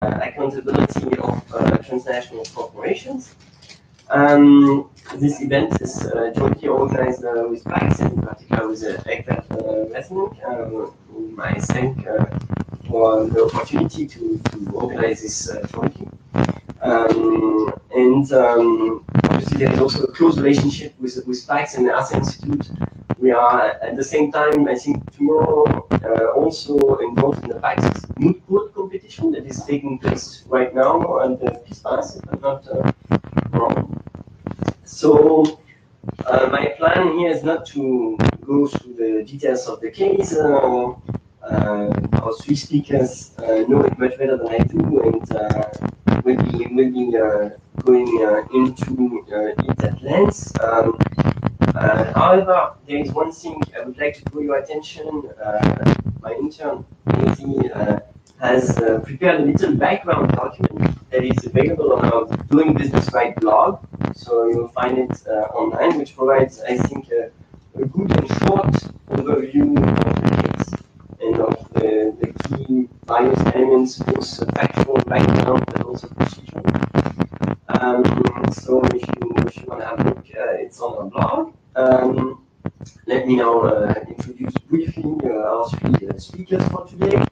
accountability of transnational corporations. This event is jointly organized with PAX, and in particular with Egbert Wesseling, whom I thank for the opportunity to organize this jointly. Obviously there is also a close relationship with PAX and the Instituut. We are at the same time, I think tomorrow, also involved in the PAX moot court competition that is taking place right now at the Peace Palace, if I'm not wrong. So my plan here is not to go through the details of the case. Our three speakers know it much better than I do, and will be going into it at length. However, there is one thing I would like to draw your attention. My intern, Nancy, has prepared a little background document that is available on our Doing Business Right blog. So you'll find it online, which provides, I think, a good and short overview of the case and of the key various elements, both factual background but also procedural. So if you want to have a look, it's on our blog. Let me now introduce briefly our three speakers for today.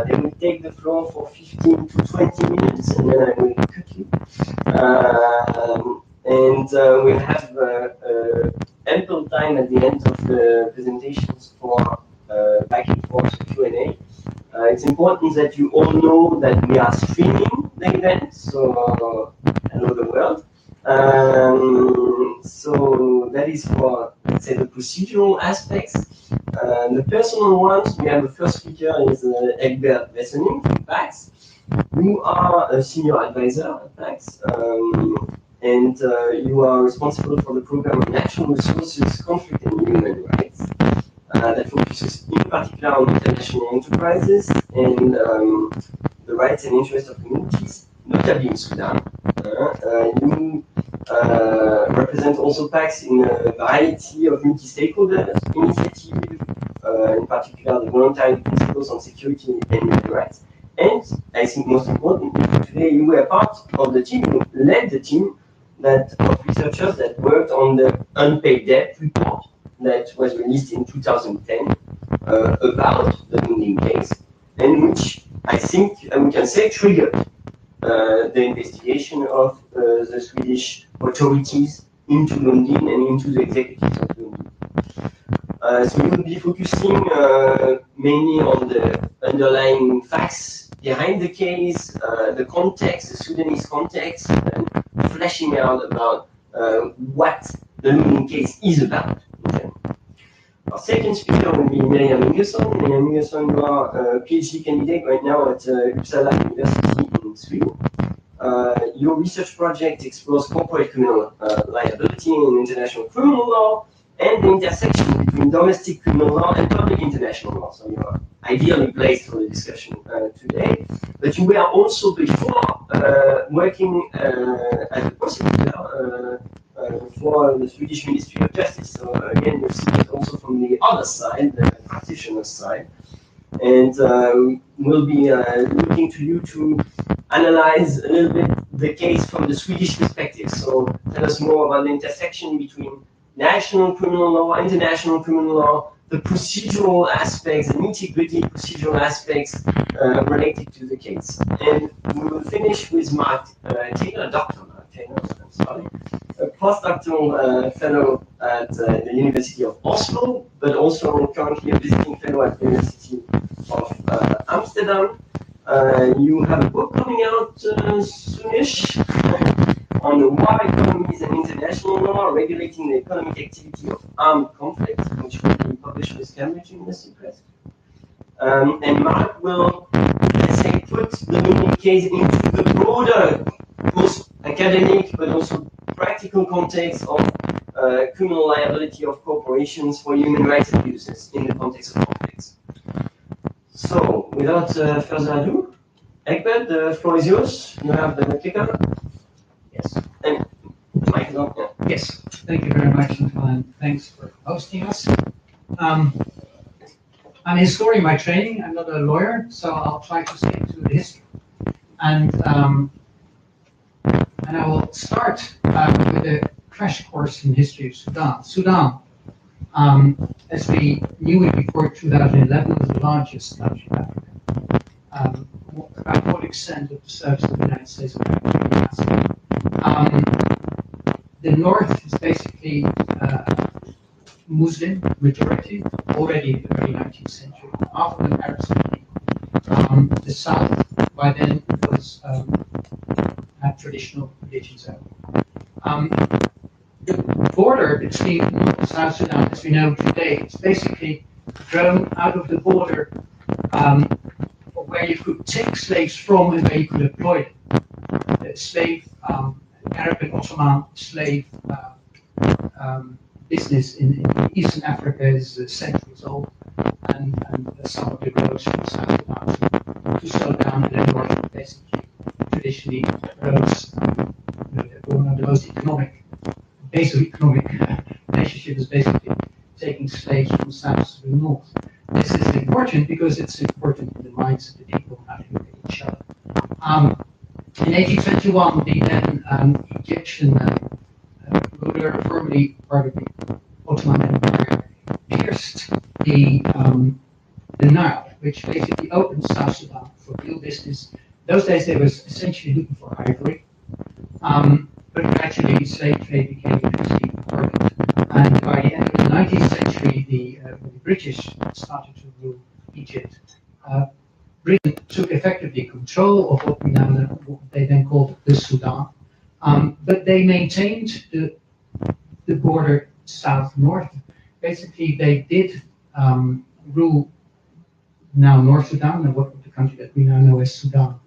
They will take the floor for 15 to 20 minutes, and then I will cut you. We'll have ample time at the end of the presentations for back and forth Q&A. It's important that you all know that we are streaming the event, so hello the world. So that is for, let's say, the procedural aspects. The personal ones, we have the first speaker is Egbert Wesseling from PAX. You are a senior advisor at PAX, and you are responsible for the program of natural resources, conflict and human rights. That focuses in particular on international enterprises and the rights and interests of communities, notably in Sudan. You represent also PAX in a variety of multi-stakeholder initiatives, in particular the voluntary principles on security and human rights. And I think most importantly, today you were part of the team, you led the team of researchers that worked on the unpaid debt report that was released in 2010 about the Lundin case, and which I think we can say triggered the investigation of the Swedish authorities into Lundin and into the executives of Lundin. So we will be focusing mainly on the underlying facts behind the case, the context, the Sudanese context, and fleshing out about what the Lundin case is about. Okay. Our second speaker will be Miriam Ingerson. Miriam Ingerson, you are a PhD candidate right now at Uppsala University in Sweden. Your research project explores corporate criminal liability in international criminal law and the intersection between domestic criminal law and public international law. So you are ideally placed for the discussion today. But you were also before working as a prosecutor for the Swedish Ministry of Justice. So again, you see it also from the other side, the practitioner's side. And we'll be looking to you to analyze a little bit the case from the Swedish perspective. So tell us more about the intersection between national criminal law, international criminal law, the procedural aspects, the nitty-gritty procedural aspects related to the case. And we will finish with Mark Taylor, Dr. Mark Taylor, I'm sorry, a postdoctoral fellow at the University of Oslo, but also currently a visiting fellow at the University of Amsterdam. You have a book coming out soonish on the war economies and international law, regulating the economic activity of armed conflict, which will be published with Cambridge University Press. And Mark will, let's say, put the Lundin case into the broader, both academic but also practical context of criminal liability of corporations for human rights abuses in the context of conflicts. So, without further ado, Egbert, the floor is yours. You have the clicker. Yes. And the mic is on. Yeah. Yes. Thank you very much, and thanks for hosting us. I'm a historian by training. I'm not a lawyer, so I'll try to stick to the history. And I will start with a crash course in history of Sudan. Sudan, as we knew it before 2011, was the largest country in Africa. About 40% of the surface of the United States of America. The north is basically Muslim majority, already in the early 19th century, half of them Arab speaking. The south, by then, was had traditional religions. The border between North and South Sudan, as we know today, is basically grown out of the border where you could take slaves from and where you could employ them. The slave, Arab and Ottoman slave business in Eastern Africa is centuries old, and some of the roads from South Sudan to slow down and then north, basically, traditionally roads were one of the most economic, base of economic relationship is basically taking slaves from south to the north. This is important because it's important in the minds of the people how to look at each other. In 1821, the then Egyptian ruler, formerly part of the Ottoman Empire, pierced the Nile, which basically opened South Sudan for real business. Those days they was essentially looking for ivory, but gradually slave trade became increasingly important. And by the end of the 19th century, the British started to rule Egypt. Britain took effectively control of what they then called the Sudan, but they maintained the border south-north. Basically, they did rule now North Sudan, and what the country that we now know as Sudan.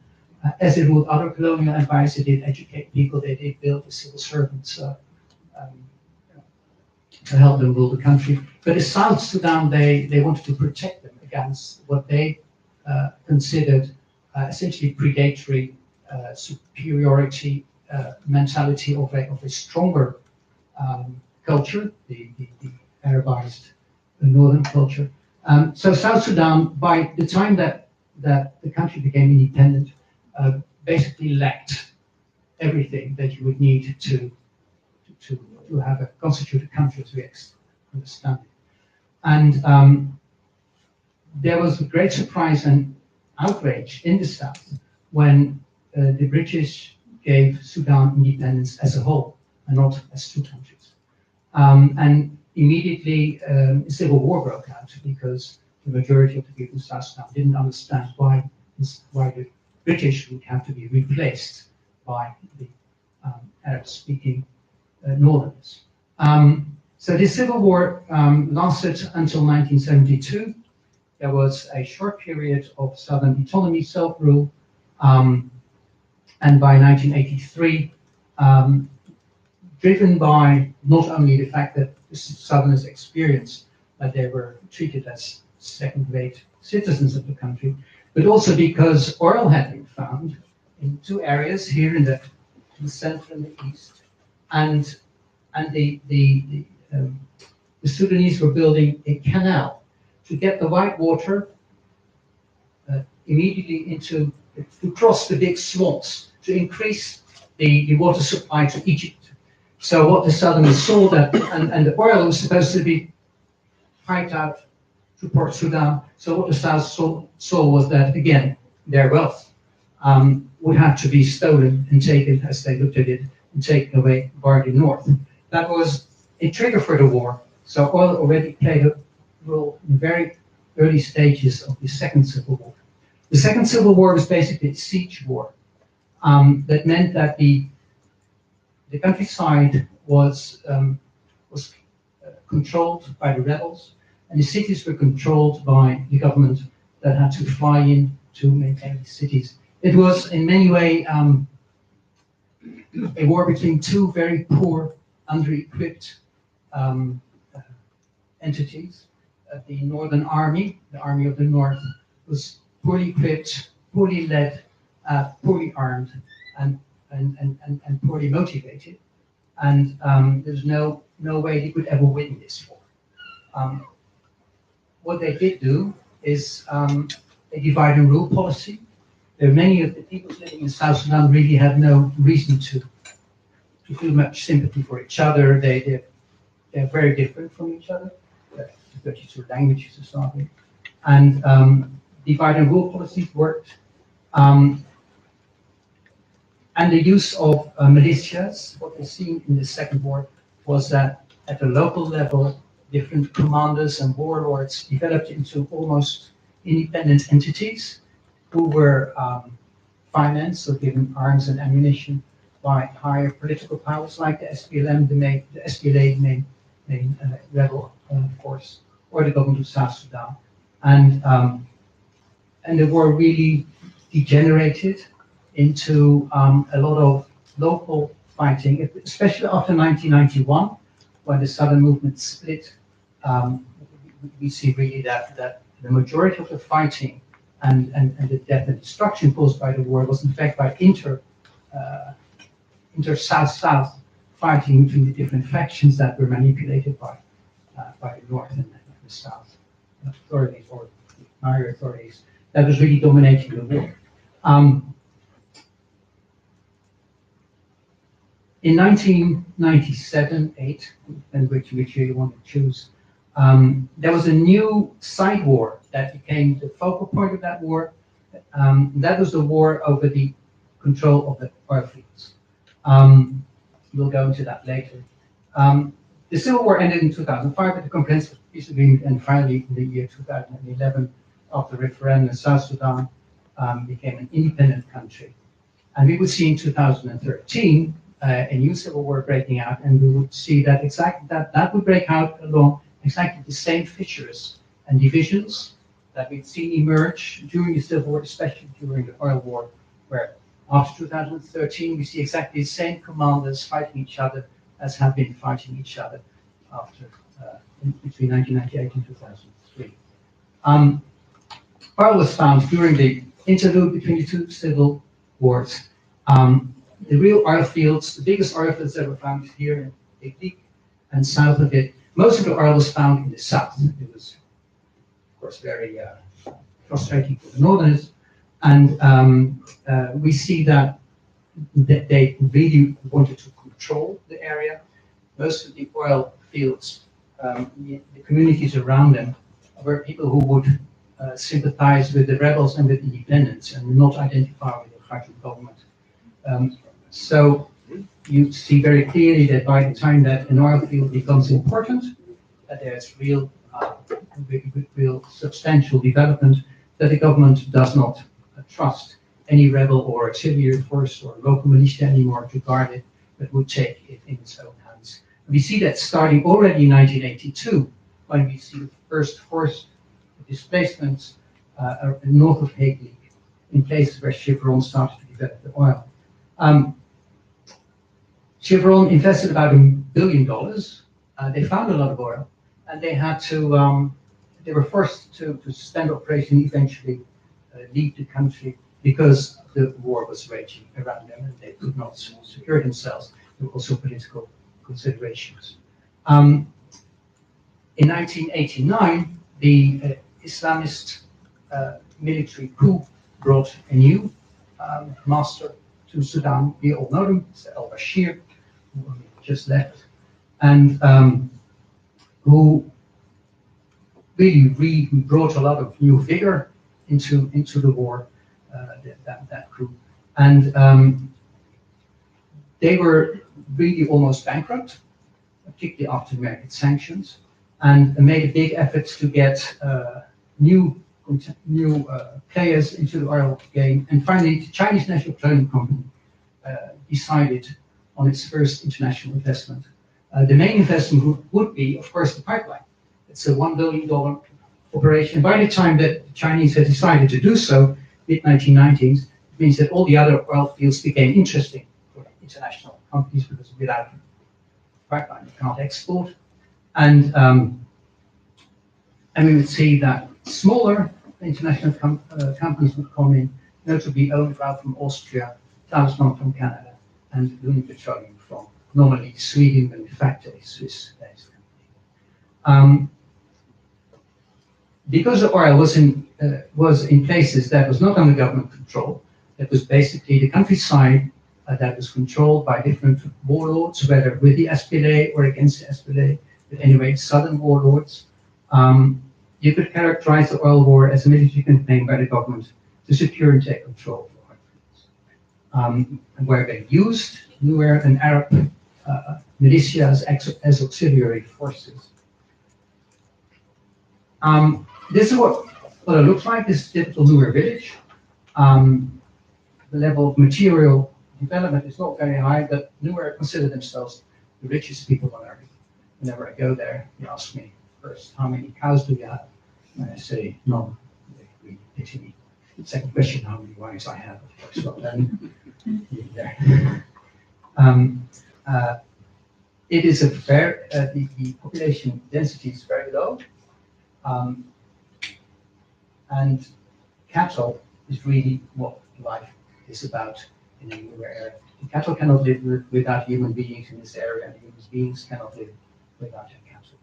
As it ruled other colonial empires, they did educate people, they did build the civil servants to help them rule the country. But in South Sudan, they wanted to protect them against what they considered essentially predatory superiority mentality of a stronger culture, the Arabized northern culture. So South Sudan, by the time that the country became independent, basically lacked everything that you would need to have a constituted country to understand it. And there was a great surprise and outrage in the South when the British gave Sudan independence as a whole and not as two countries. And immediately a civil war broke out because the majority of the people in South Sudan didn't understand why the British would have to be replaced by the Arab-speaking Northerners. So this civil war lasted until 1972. There was a short period of southern autonomy, self-rule, and by 1983, driven by not only the fact that the Southerners experienced that they were treated as second-rate citizens of the country, but also because oil had been found in two areas here in the center and the east, and the Sudanese were building a canal to get the white water immediately to cross the big swamps to increase the water supply to Egypt. So what the Southerners saw that, and the oil was supposed to be piped out to Port Sudan. So what the South saw was that, again, their wealth would have to be stolen and taken, as they looked at it, and taken away by the North. That was a trigger for the war. So oil already played a role in very early stages of the Second Civil War. The Second Civil War was basically a siege war. That meant that the countryside was controlled by the rebels, and the cities were controlled by the government that had to fly in to maintain the cities. It was in many ways a war between two very poor, under-equipped entities. The Northern Army, the Army of the North, was poorly equipped, poorly led, poorly armed, and poorly motivated. And there's no way they could ever win this war. What they did do is a divide and rule policy. Many of the people living in South Sudan really had no reason to feel much sympathy for each other. They're very different from each other. 32 languages to start with. And divide and rule policies worked. And the use of militias, what we've seen in the Second War, was that at the local level, different commanders and warlords developed into almost independent entities who were financed or given arms and ammunition by higher political powers like the SPLM, the SPLA, the main rebel force, or the government of South Sudan. And the war really degenerated into a lot of local fighting, especially after 1991, when the Southern movement split. We see really that the majority of the fighting and the death and destruction caused by the war was in fact by inter-South-South fighting between the different factions that were manipulated by the North and the South authorities or higher authorities that was really dominating the war. In 1997-8, and which year you want to choose, there was a new side war that became the focal point of that war. That was the war over the control of the oil fields. We'll go into that later. The Civil War ended in 2005 with the Comprehensive Peace Agreement, and finally in the year 2011, after the referendum, South Sudan became an independent country. And we would see in 2013 a new civil war breaking out, and we would see that that would break out along exactly the same fissures and divisions that we'd seen emerge during the civil war, especially during the oil war, where after 2013 we see exactly the same commanders fighting each other as have been fighting each other after between 1998 and 2003. Oil was found during the interlude between the two civil wars. The real oil fields, the biggest oil fields that were found here in Big Leak and south of it, most of the oil was found in the south. It was, of course, very frustrating for the northerners. And we see that they really wanted to control the area. Most of the oil fields, the communities around them, were people who would sympathize with the rebels and with independence and not identify with the Khartoum government. So you see very clearly that by the time that an oil field becomes important, that there's real substantial development, that the government does not trust any rebel or auxiliary force or local militia anymore to guard it, but would take it in its own hands. We see that starting already in 1982, when we see the first forced displacements north of Hague in places where Chevron started to develop the oil. Chevron invested about $1 billion. They found a lot of oil, and they had to. They were forced to suspend operation, eventually leave the country because the war was raging around them, and they could not secure themselves. There were also political considerations. In 1989, the Islamist military coup brought a new master to Sudan. We all know him, it's al-Bashir, who just left, and who really brought a lot of new vigor into the war, that coup. And they were really almost bankrupt, particularly after American sanctions, and made a big effort to get new players into the oil game. And finally, the Chinese National Petroleum Company decided on its first international investment. The main investment would be, of course, the pipeline. It's a $1 billion operation. By the time that the Chinese had decided to do so, mid-1990s, it means that all the other oil fields became interesting for international companies, because without a pipeline you can't export. And we would see that smaller international companies would come in, notably Odenvrouw from Austria, Talisman from Canada, and Lundin Petroleum from normally Sweden, but in fact a Swiss-based company. Because the oil was in places that was not under government control, It was basically the countryside that was controlled by different warlords, whether with the SPLA or against the SPLA, but anyway, southern warlords. You could characterize the oil war as a military campaign by the government to secure and take control of oil fields, where they used Nuer and Arab militias as auxiliary forces. This is what it looks like. This is typical Nuer village. The level of material development is not very high, but Nuer consider themselves the richest people on earth. Whenever I go there, they ask me first, how many cows do you have? And I say, none. They pity me. The second question, how many wives I have, of course. Well, then, there. It is a fair, the population density is very low. And cattle is really what life is about in a Nuer area. The cattle cannot live without human beings in this area, and human beings cannot live without their cattle.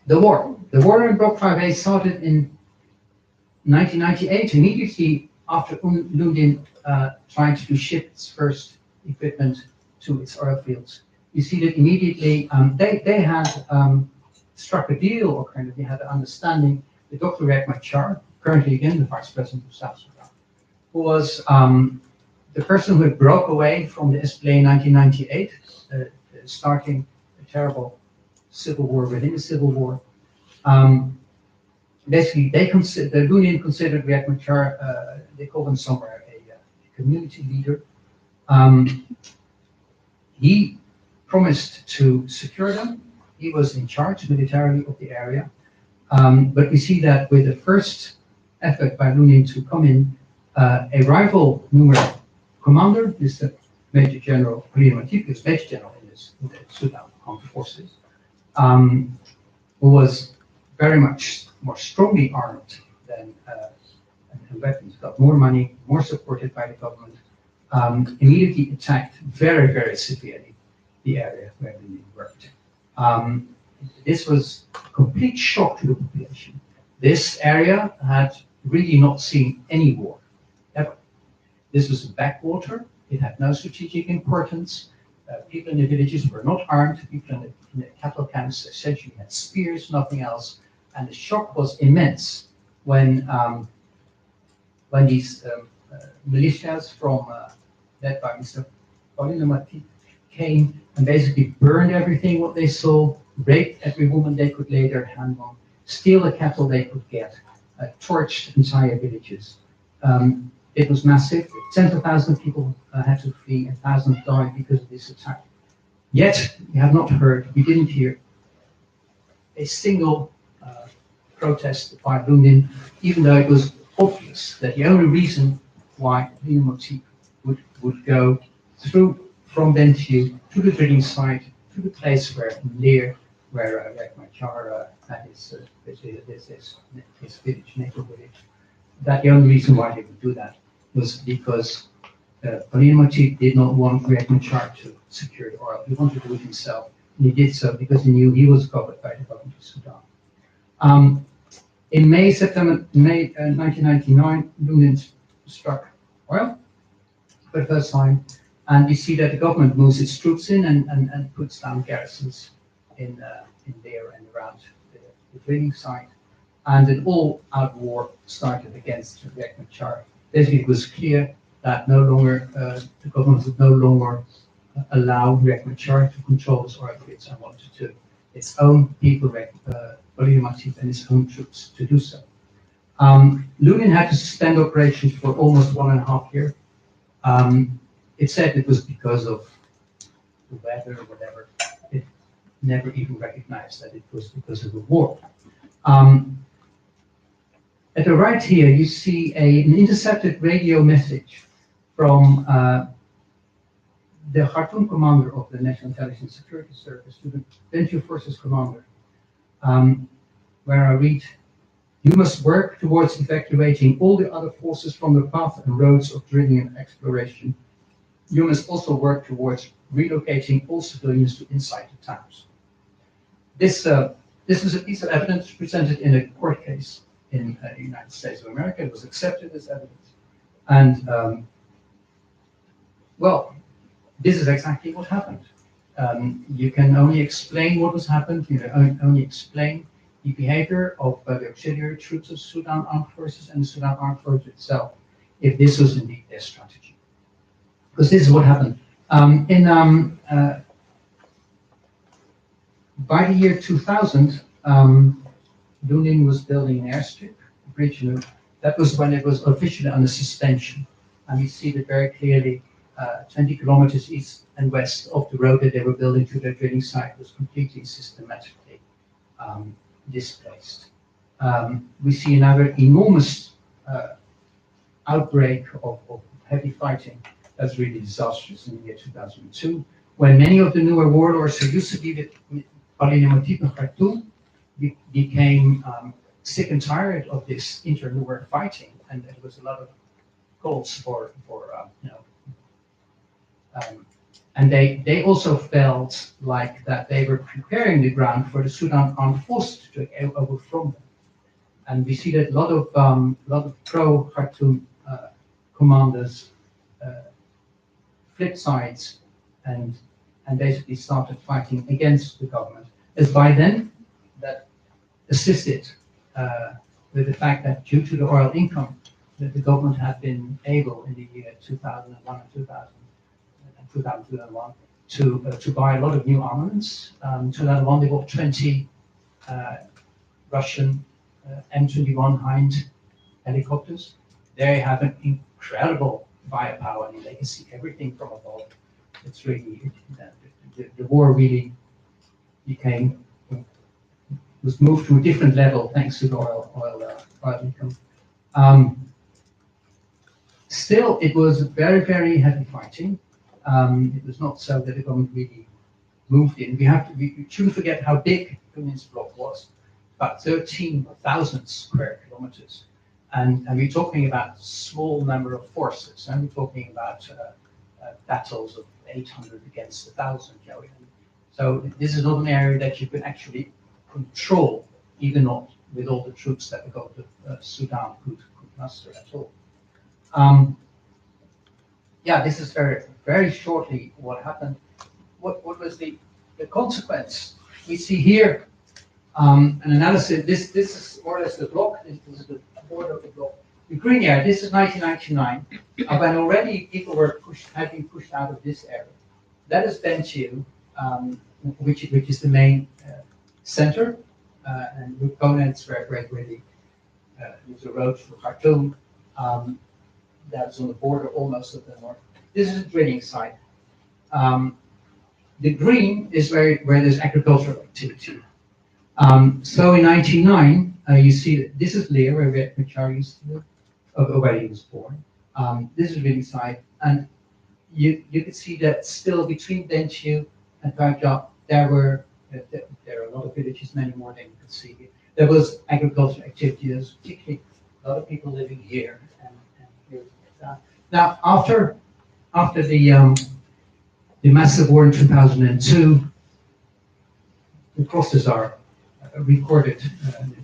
The war in Block 5A started in 1998, immediately after Lundin tried to ship its first equipment to its oil fields. You see that immediately they had struck a deal, or kind of they had an understanding with Dr. Riek Machar, currently again the Vice President of South Sudan, who was the person who had broke away from the SPLA in 1998, starting a terrible civil war within the civil war. Basically, the Lundin considered Riek Machar, they call him somewhere a community leader. He promised to secure them. He was in charge militarily of the area. But we see that with the first effort by Lundin to come in, a rival Nuer commander, Mr. Major General Lundin Matip, who was Major General in the Sudan Armed Forces, who was very much more strongly armed than and weapons, got more money, more supported by the government, immediately attacked very, very severely the area where Lundin worked. This was a complete shock to the population. This area had really not seen any war, ever. This was a backwater. It had no strategic importance. People in the villages were not armed. People in the cattle camps essentially had spears, nothing else. And the shock was immense when these militias led by Mr. Matip came and basically burned everything what they saw, raped every woman they could lay their hand on, steal the cattle they could get, torched entire villages. It was massive. Tens of thousands of people had to flee, and thousands died because of this attack. Yet, we have not heard, we didn't hear a single protest by Lundin, even though it was obvious that the only reason why Lundin Matip would go through from Bentiu to the drilling site, to the place where Riek Machar had his village, neighbor village. That the only reason why they would do that was because Lundin Matip did not want Riek Machar to secure the oil. He wanted to do it himself, and he did so because he knew he was covered by the government of Sudan. In May 1999, Lundin struck oil for the first time, and we see that the government moves its troops in and puts down garrisons in there and around the drilling site. And an all-out war started against Riek Machar. Basically, it was clear that no longer the government would no longer allow Riek Machar to control its oil fields and wanted to its own people, Lundin Matip and his own troops, to do so. Lundin had to suspend operations for almost 1.5 years. It said it was because of the weather or whatever. It never even recognized that it was because of the war. At the right here, you see an intercepted radio message from the Khartoum commander of the National Intelligence Security Service to the Bentiu Forces commander, where I read, "You must work towards evacuating all the other forces from the path and roads of drilling and exploration. You must also work towards relocating all civilians to inside the towns." This was a piece of evidence presented in a court case in the United States of America. It was accepted as evidence. And well, this is exactly what happened. You can only explain what has happened, you know, only explain the behavior of the auxiliary troops of Sudan Armed Forces and the Sudan Armed Forces itself, if this was indeed their strategy. Because this is what happened. By the year 2000, Lundin was building an airstrip, a bridge. That was when it was officially under suspension. And we see that very clearly, 20 kilometers east and west of the road that they were building to their drilling site was completely systematically displaced. We see another enormous outbreak of heavy fighting that's really disastrous in the year 2002, when many of the newer warlords who used to be with Palinimotit and Khartoum became sick and tired of this inter-Nuer fighting, and there was a lot of calls for and they also felt like that they were preparing the ground for the Sudan Armed Forces to take over from them. And we see that a lot of pro-Khartoum commanders flipped sides and basically started fighting against the government. As by then, that assisted with the fact that due to the oil income, that the government had been able in the year 2001 and 2001 to buy a lot of new armaments. 2001 they bought 20 Russian M21 Hind helicopters. They have an incredible firepower, and they can see everything from above. It's really the war really was moved to a different level thanks to the oil income. Still, it was very, very heavy fighting. It was not so that the government really moved in. We shouldn't forget how big Lundin's block was, about 13,000 square kilometers. And we're talking about a small number of forces, and we're talking about battles of 800 against 1,000. So this is not an area that you can actually control, even not with all the troops that the government of Sudan could muster at all. This is very, very shortly what happened. What was the consequence? We see here an analysis. This is more or less the block. This is the border of the block. The green area. This is 1999, when already people had been pushed out of this area. That is Bentiu, which is the main center, and components where really there's a road to Khartoum. That's on the border almost of the north. This is a drilling site. The green is where there's agricultural activity. So in 1999, you see that this is Leer, where Richard used to live, where he was born. This is a drilling site, and you could see that still between Bentiu and Karjak, there are a lot of villages, many more than you can see here. There was agricultural activity. There's particularly a lot of people living here and here. Now, after the massive war in 2002, the crosses are recorded,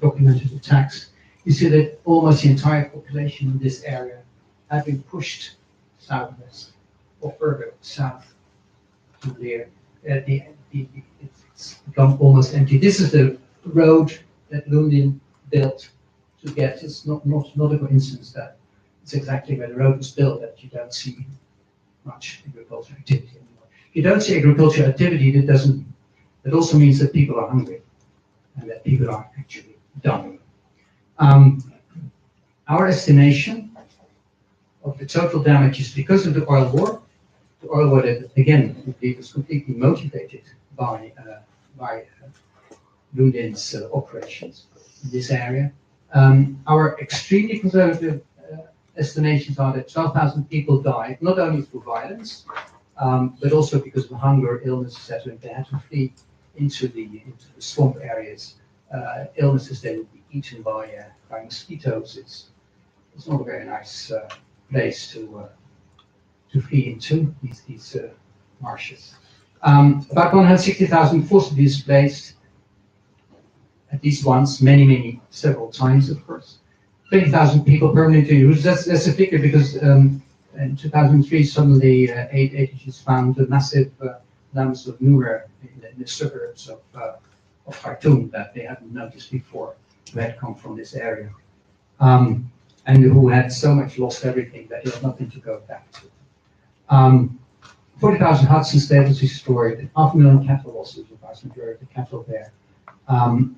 documented attacks. You see that almost the entire population in this area had been pushed southwest or further south to there. It's become almost empty. This is the road that Lundin built to get. It's not a coincidence that it's exactly where the road was built that you don't see much agricultural activity anymore. If you don't see agricultural activity, that also means that people are hungry and that people are actually dying. Our estimation of the total damages because of the oil war that again was completely motivated by Lundin's operations in this area. Our extremely conservative estimations are that 12,000 people died, not only through violence, but also because of hunger, illness, etc. They had to flee into the swamp areas. Illnesses they would be eaten by mosquitoes. It's not a very nice place to flee into these marshes. About 160,000 forcibly displaced. at least once, several times, of course. 20,000 people permanently used. That's a figure because in 2003, suddenly aid agencies found a massive numbers of numerous in the suburbs of Khartoum that they hadn't noticed before, who had come from this area, and who had so much lost everything that they had nothing to go back to. 40,000 huts and stables destroyed, 500,000 cattle losses, the vast majority of the cattle there,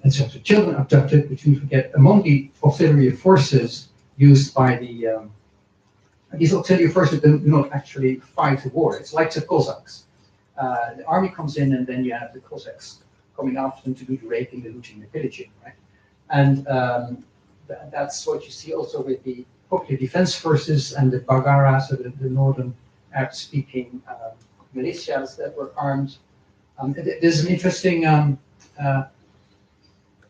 etc. Children abducted, which we forget, among the auxiliary forces used by these auxiliary forces do not actually fight the war. It's like the Cossacks. The army comes in and then you have the Cossacks coming after them to do the raping, the looting, the pillaging, right? And that's what you see also with the popular defense forces and the Bagara, so the northern Arab-speaking militias that were armed. There's an interesting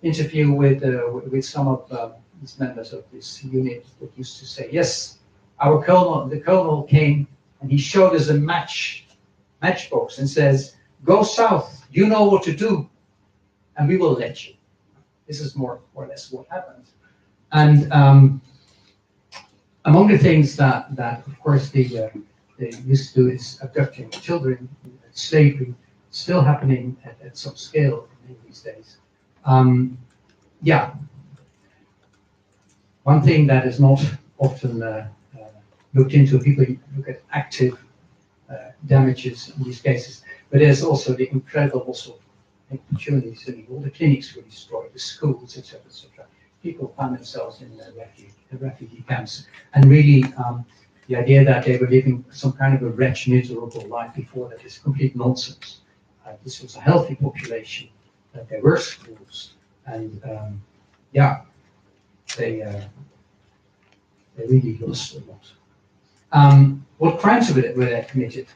interview with some of these members of this unit that used to say, yes, the colonel came and he showed us a matchbox and says, go south, you know what to do, and we will let you. This is more or less what happened. And among the things that of course they used to do is abducting children, slavery, still happening at some scale in these days. Yeah, one thing that is not often looked into, people look at active damages in these cases, but there's also the incredible loss of opportunities. I mean, all the clinics were destroyed, the schools, etc., etc. People found themselves in refugee camps, and really the idea that they were living some kind of a wretched, miserable life before that is complete nonsense. This was a healthy population, there were schools, and yeah, they really lost a lot. What crimes were they committed?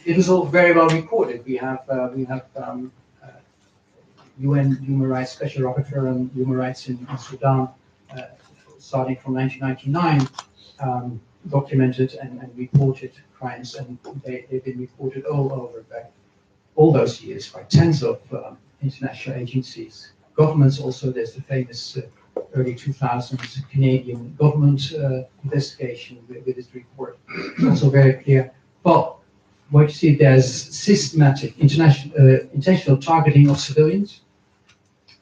It was all very well recorded. We have UN Human Rights Special Rapporteur on Human Rights in Sudan, starting from 1999, documented and reported crimes, and they've been reported all over back all those years by tens of international agencies. Governments also, there's the famous early 2000s Canadian government investigation with this report. It's also very clear. But what you see, there's systematic intentional targeting of civilians.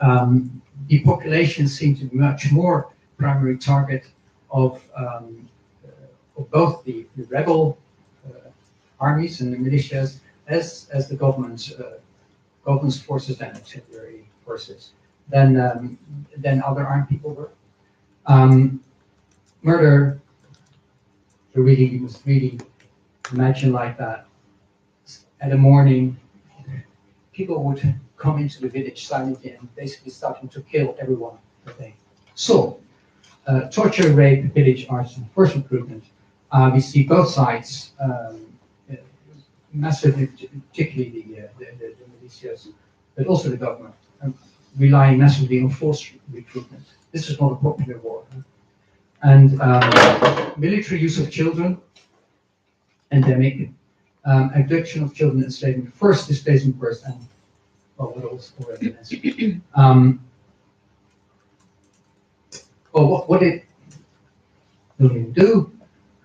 The population seems to be much more primary target of both the rebel armies and the militias as the government's forces and auxiliary forces than other armed people were. Murder, you must really imagine like that. At the morning, people would come into the village silently and basically starting to kill everyone that they saw. Torture, rape, pillage, arson, forced recruitment. We see both sides massively, particularly the militias, but also the government, relying massively on forced recruitment. This is not a popular war. And military use of children, endemic, abduction of children, enslavement, forced displacement first, and well, what else already mentioned. What did Lundin do?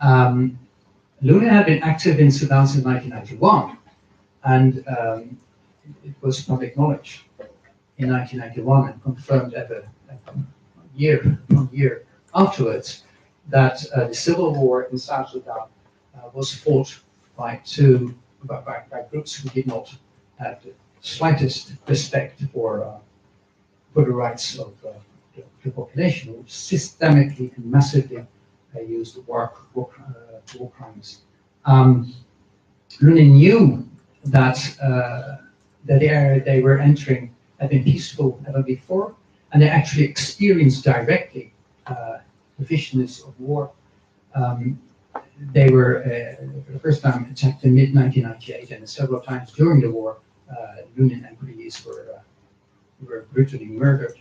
Lundin had been active in Sudan since 1991, and it was public knowledge in 1991 and confirmed year afterwards that the civil war in South Sudan was fought by groups who did not have the slightest respect for the rights of the population, which systemically and massively used war crimes. Lundin knew that the area they were entering had been peaceful ever before, and they actually experienced directly the viciousness of war. They were for the first time attacked in mid-1998, and several times during the war, Lundin employees were brutally murdered.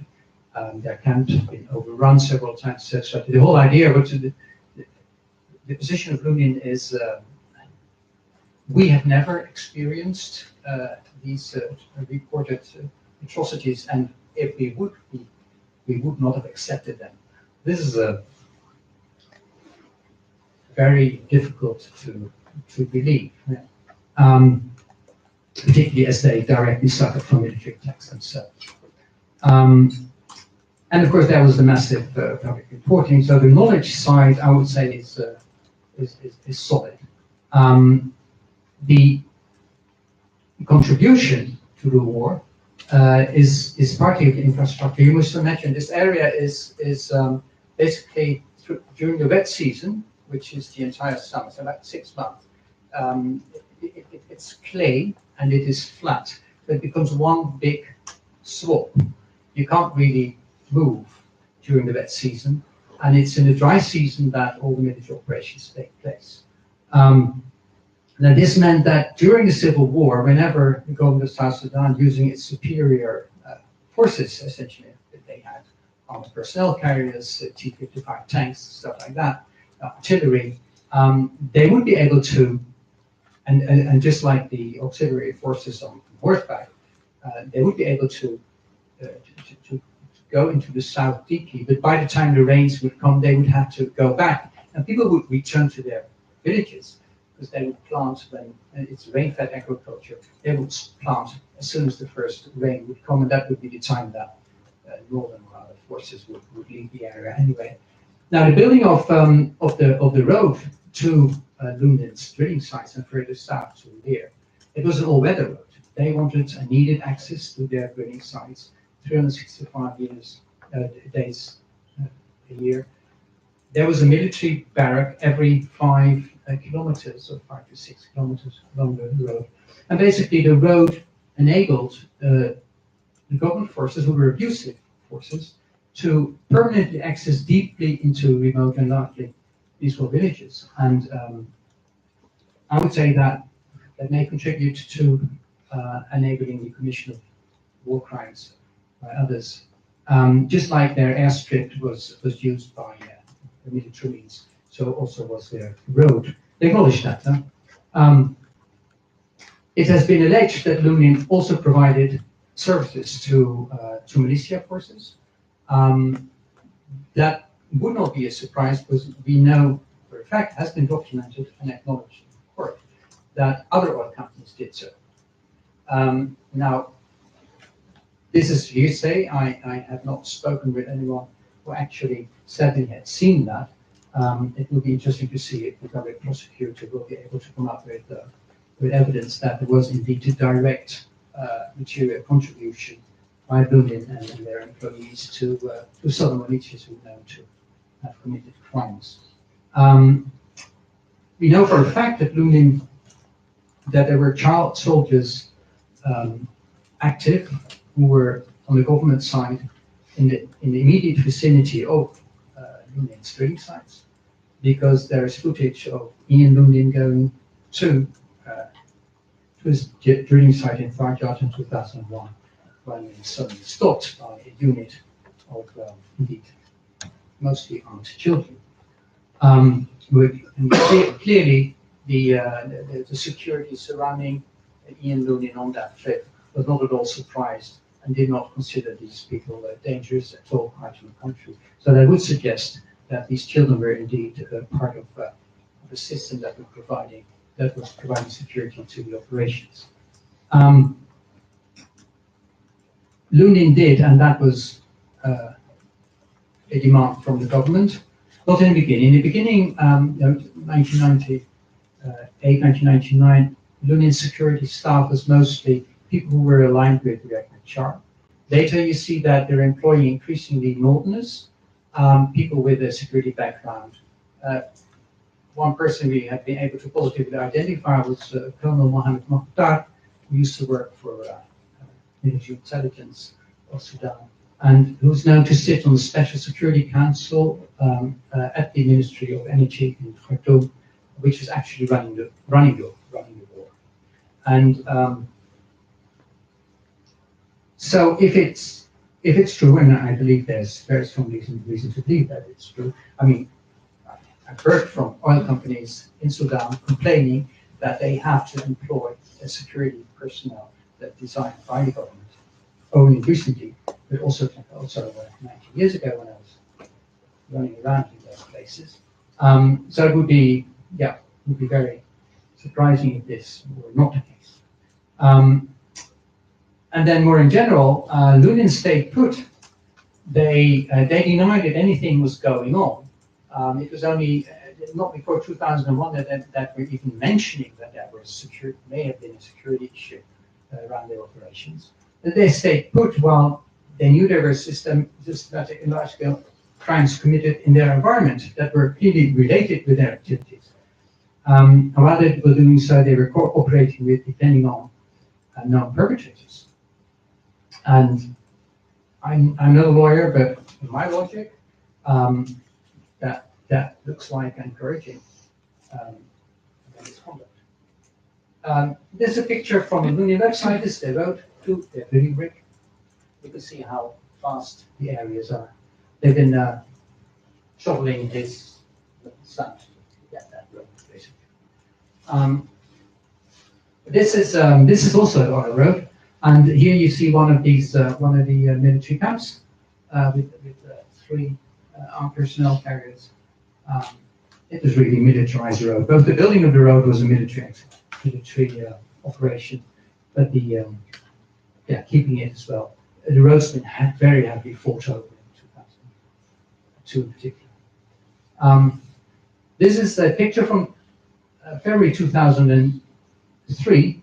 Their camps have been overrun several times, etc. The whole idea, the position of Lundin is, we have never experienced these reported atrocities, and if we would not have accepted them. This is a very difficult to believe, particularly as they directly suffered from military attacks themselves. And of course, there was the massive public reporting. So the knowledge side, I would say, is solid. The contribution to the war is partly of the infrastructure. You must imagine this area is basically during the wet season, which is the entire summer, so about 6 months. It's clay and it is flat, so it becomes one big swamp. You can't really move during the wet season, and it's in the dry season that all the military operations take place. Now this meant that during the civil war, whenever the government of South Sudan, using its superior forces, essentially, that they had armored personnel carriers, T-55 tanks, stuff like that, artillery, they would be able to, and just like the auxiliary forces on horseback, they would be able to go into the south deeply, but by the time the rains would come, they would have to go back, and people would return to their villages, because they would plant when it's rain-fed agriculture. They would plant as soon as the first rain would come, and that would be the time that northern forces would leave the area anyway. Now, the building of the road to Lundin's drilling sites and further south to there, it was an all-weather road. They wanted and needed access to their drilling sites 365 days a year. There was a military barrack every 5 kilometers or 5 to 6 kilometers along the road. And basically the road enabled the government forces, who were abusive forces, to permanently access deeply into remote and largely peaceful villages. And I would say that may contribute to enabling the commission of war crimes by others. Just like their airstrip was used by the military means, so also was their road. They acknowledged that. It has been alleged that Lundin also provided services to militia forces. That would not be a surprise, because we know for a fact, has been documented and acknowledged in court, that other oil companies did so. Now, this is hearsay. I have not spoken with anyone who actually said they had seen that. It will be interesting to see if the public prosecutor will be able to come up with evidence that there was indeed a direct material contribution by Lundin and their employees to southern militias who are known to have committed crimes. We know for a fact that that there were child soldiers active who were on the government side in the immediate vicinity of Lundin's drilling sites, because there is footage of Ian Lundin going to his drilling site in Defarge in 2001, when he was suddenly stopped by a unit of indeed mostly armed children. Clearly, the security surrounding Ian Lundin on that trip was not at all surprised and did not consider these people dangerous at all out in the country. So that would suggest that these children were indeed part of a system that was providing security to the operations. Lundin did, and that was a demand from the government. Not in the beginning. In the beginning, 1998, 1999, Lundin's security staff was mostly people who were aligned with the Char. Later, you see that they're employing increasingly Northerners, people with a security background. One person we have been able to positively identify was Colonel Mohammed Mokhtar, who used to work for military intelligence of Sudan, and who's known to sit on the Special Security Council at the Ministry of Energy in Khartoum, which is actually running the war. And so if it's true, and I believe there's very strong reason to believe that it's true. I mean, I've heard from oil companies in Sudan complaining that they have to employ a security personnel that designed by the government only recently, but also 90 years ago when I was running around in those places. So it would be very surprising if this were not the case. And then more in general, Lundin stayed put. They denied that anything was going on. It was only not before 2001 that we're even mentioning that there was may have been a security issue around their operations. But they stayed put while they knew there were systematic and large-scale crimes committed in their environment that were clearly related with their activities. And while they were doing so, they were cooperating with, depending on known perpetrators. And I'm not a lawyer, but in my logic, that looks like encouraging misconduct. There's a picture from the Lundin website. This is their road to their building brick. You can see how vast the areas are. They've been shoveling this sand to get that road, basically. This is also on a road, and here you see one of the military camps with 3 armed personnel carriers. It was really militarized road. Both the building of the road was a military operation, but the keeping it as well. The road's been very heavily fought over in 2002 in particular. This is a picture from February 2003,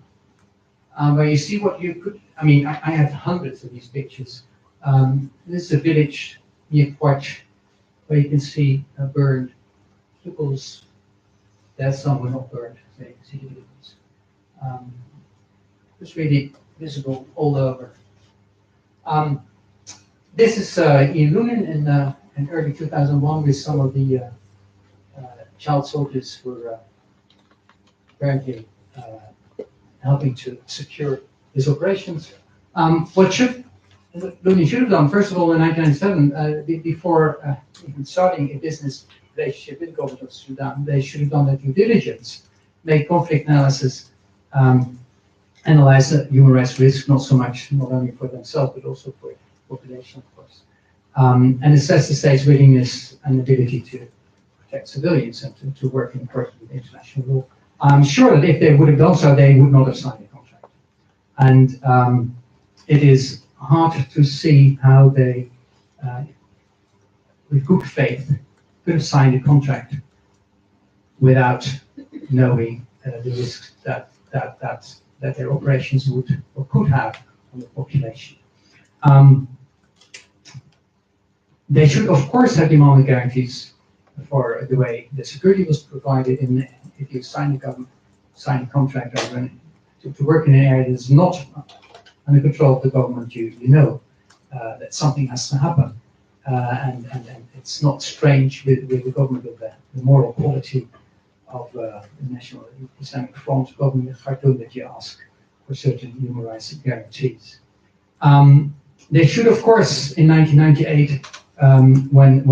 where you see what you could. I mean, I have hundreds of these pictures. This is a village near Quarch, where you can see burned pupils. There's some were not burned, so you can see the pupils. It's really visible all over. This is in Lundin in early 2001 with some of the child soldiers who were apparently helping to secure these operations. What Lundin should have done, first of all, in 1997, before even starting a business relationship with the government of Sudan, they should have done their due diligence, made conflict analysis, analyze the human rights risk, not only for themselves, but also for the population, of course, and assess the state's willingness and ability to protect civilians and to work in accordance with international law. I'm sure that if they would have done so, they would not have signed a contract. And it is hard to see how they, with good faith, could have signed a contract without knowing the risks that their operations would or could have on the population. They should, of course, have demanded guarantees for the way the security was provided. And if you sign a contract to work in an area that is not under control of the government, you know that something has to happen. And it's not strange with the government of the moral quality of the National Islamic Front government of Khartoum that you ask for certain human rights guarantees. They should, of course, in 1998, when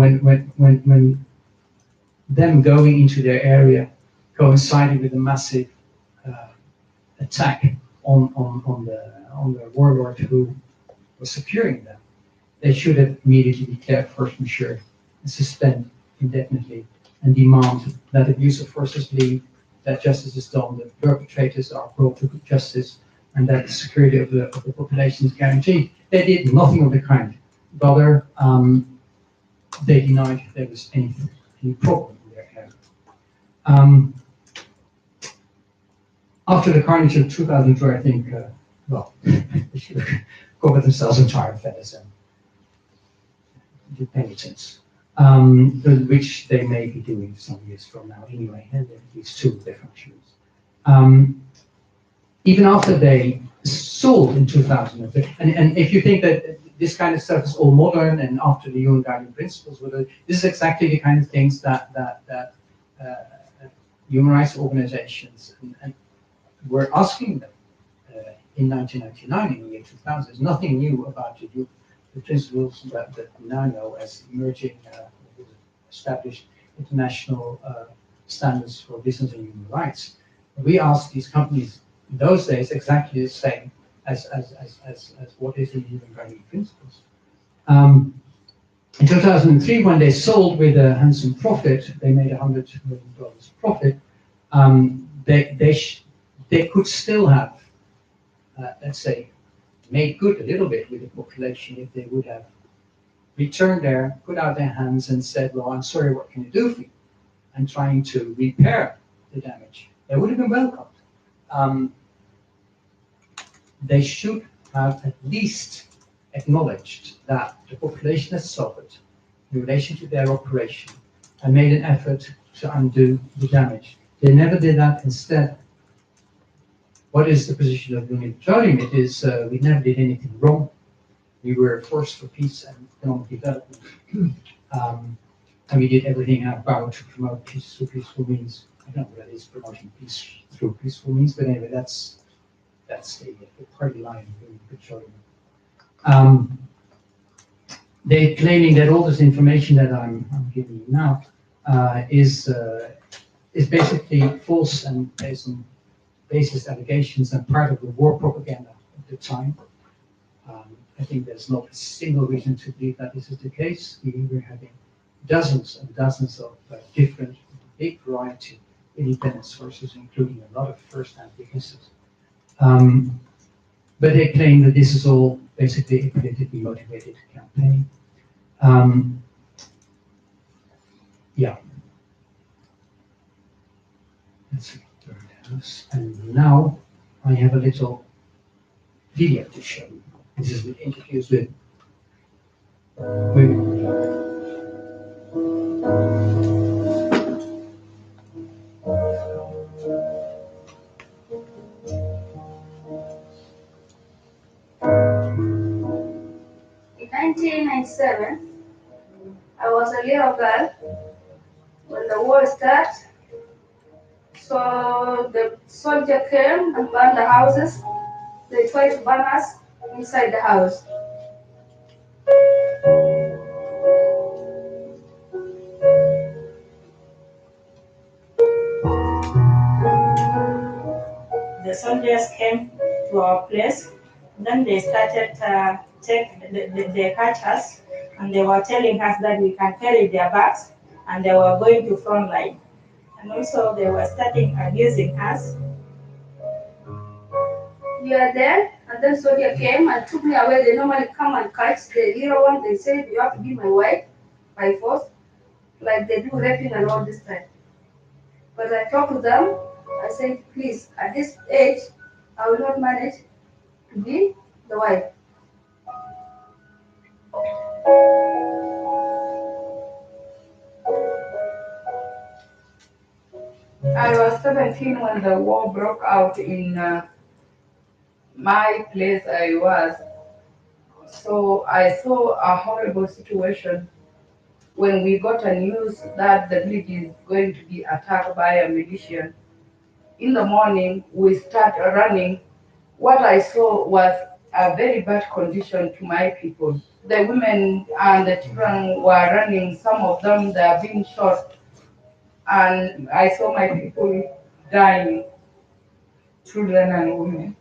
them going into their area coincided with a massive attack on the warlord who was securing them, they should have immediately declared force majeure and suspend indefinitely and demand that abuse of force leave, that justice is done, that perpetrators are brought to justice, and that the security of the population is guaranteed. They did nothing of the kind. Rather, they denied there was any problem in their area. After the carnage of 2002, I think, they should have covered themselves in tar and feathers and did penitence, which they may be doing some years from now anyway, and at least 2 of their functions. Even after they sold in 2003, and if you think that this kind of stuff is all modern and after the UN Guiding Principles, this is exactly the kind of things that human rights organizations and were asking them in 1999, in the year 2000. There's nothing new about the principles that we now know as emerging established international standards for business and human rights. We asked these companies in those days exactly the same as what is in the human guiding principles. In 2003, when they sold with a handsome profit, they made $100 million profit. They could still have, let's say, made good a little bit with the population if they would have returned there, put out their hands and said, well, I'm sorry, what can I do for you? And trying to repair the damage. They would have been welcomed. They should have at least acknowledged that the population has suffered in relation to their operation and made an effort to undo the damage. They never did that. Instead, what is the position of Lundin Petroleum? It is we never did anything wrong. We were a force for peace and economic development. And we did everything in our power to promote peace through peaceful means. I don't know what that is, promoting peace through peaceful means, but anyway, that's the party line of Lundin Petroleum. They're claiming that all this information that I'm giving you now is basically false and based on baseless allegations and part of the war propaganda of the time. I think there's not a single reason to believe that this is the case. We're having dozens and dozens of different, big variety independent sources, including a lot of first-hand witnesses. But they claim that this is all basically a politically motivated campaign. Yeah. Let's see. And now I have a little video to show you. This is with interviews with women. In 1997, I was a little girl when the war started. So the soldier came and burned the houses. They tried to burn us inside the house. The soldiers came to our place. Then they started to they catch us, and they were telling us that we can carry their bags, and they were going to front line. And also they were starting abusing us. We are there, and then soldier came and took me away. They normally come and catch the little one. They say, you have to be my wife by force, like they do raping and all this time. But I talked to them. I said, please, at this age, I will not manage to be the wife. I was 17 when the war broke out in my place I was. So I saw a horrible situation when we got a news that the village is going to be attacked by a militia. In the morning, we start running. What I saw was a very bad condition to my people. The women and the children were running. Some of them, they are being shot. And I saw my people dying, children and women.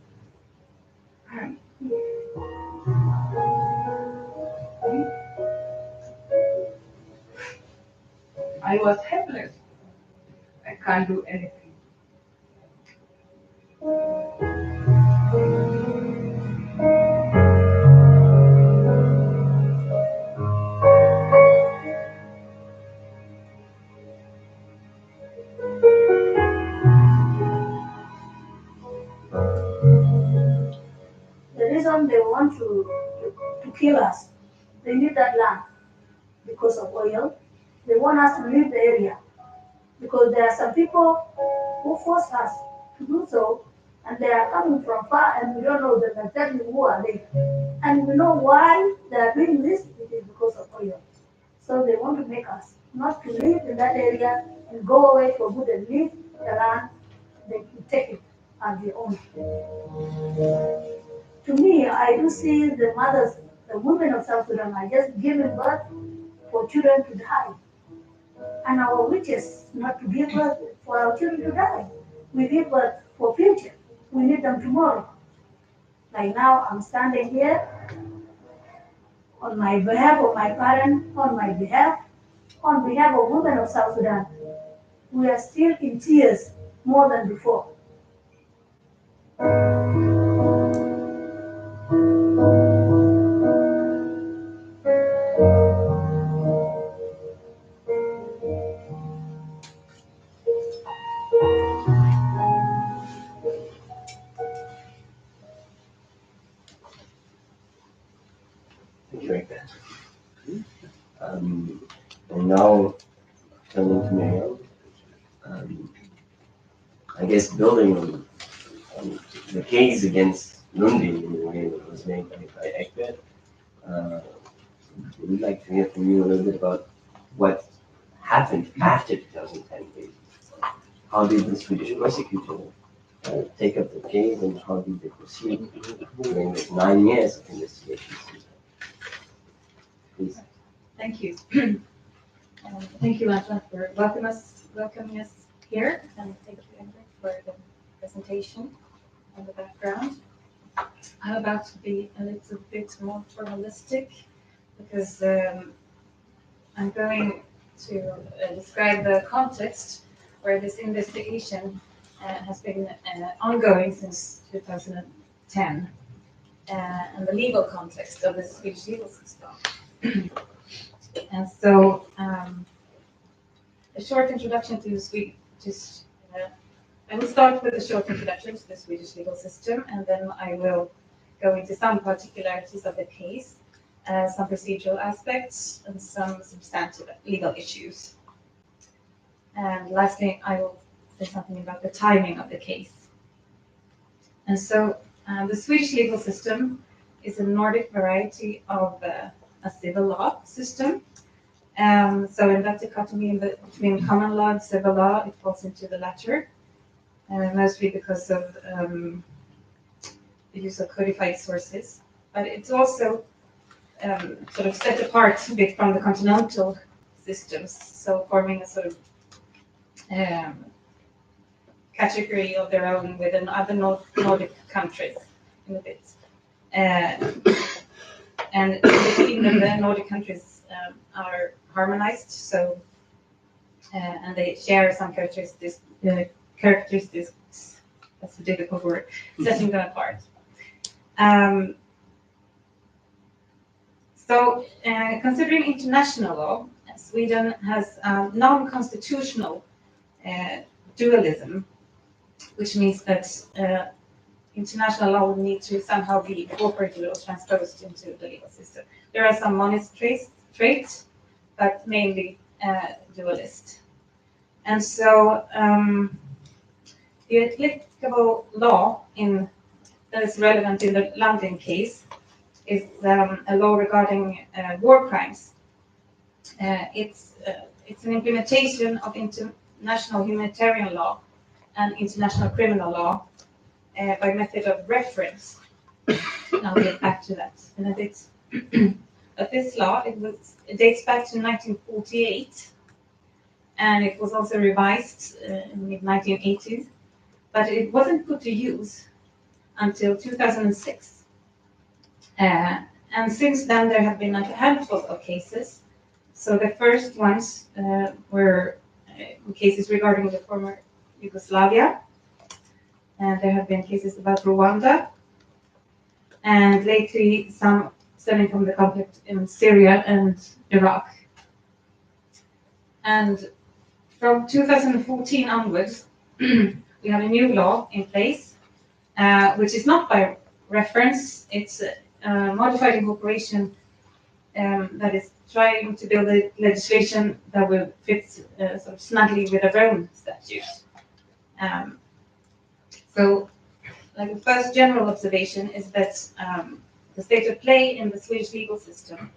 I was helpless. I can't do anything. The reason they want to kill us, they need that land because of oil. They want us to leave the area because there are some people who force us to do so, and they are coming from far, and we don't know them exactly who are they. And we know why they are doing this. It is because of oil. So they want to make us not to live in that area and go away for good and leave the land. They take it as their own. To me, I do see the mothers, the women of South Sudan are just giving birth for children to die. And our wishes not to give birth for our children to die. We give birth for future. We need them tomorrow. Like now, I'm standing here. on my behalf of my parents, on behalf of women of South Sudan. We are still in tears more than before. Thank you, Egbert. And now, turning to Miriam, I guess building on the case against Lundin in the way that was made by Egbert, we'd like to hear from you a little bit about what happened after 2010 case. How did the Swedish prosecutor take up the case, and how did they proceed during the 9 years of investigation? Please. Thank you. Thank you, Anton, for welcoming us here, and thank you, Ingrid, for the presentation and the background. I'm about to be a little bit more formalistic because I'm going to describe the context where this investigation has been ongoing since 2010 and the legal context of the Swedish legal system. And so, a short introduction to the Swedish. I will start with a short introduction to the Swedish legal system, and then I will go into some particularities of the case, some procedural aspects, and some substantive legal issues. And lastly, I will say something about the timing of the case. And so, the Swedish legal system is a Nordic variety of a civil law system. So in that dichotomy between common law and civil law, it falls into the latter, mostly because of the use of codified sources. But it's also sort of set apart a bit from the continental systems, so forming a sort of category of their own within other Nordic countries in a bit. And between them, the Nordic countries are harmonized, so and they share some characteristics. That's a difficult word. Setting them apart. So, considering international law, Sweden has non-constitutional dualism, which means that international law would need to somehow be incorporated or transposed into the legal system. There are some monist traits, but mainly dualist. And so the applicable law that is relevant in the Lundin case is a law regarding war crimes. It's an implementation of international humanitarian law and international criminal law by method of reference. I'll get back to that in a bit. But this law, it dates back to 1948, and it was also revised in the mid-1980s, but it wasn't put to use until 2006. And since then, there have been a handful of cases. So the first ones were cases regarding the former Yugoslavia, and there have been cases about Rwanda, and lately some stemming from the conflict in Syria and Iraq. And from 2014 onwards, we have a new law in place, which is not by reference. It's a modified incorporation that is trying to build a legislation that will fit sort of snugly with our own statutes. So, like the first general observation is that the state of play in the Swedish legal system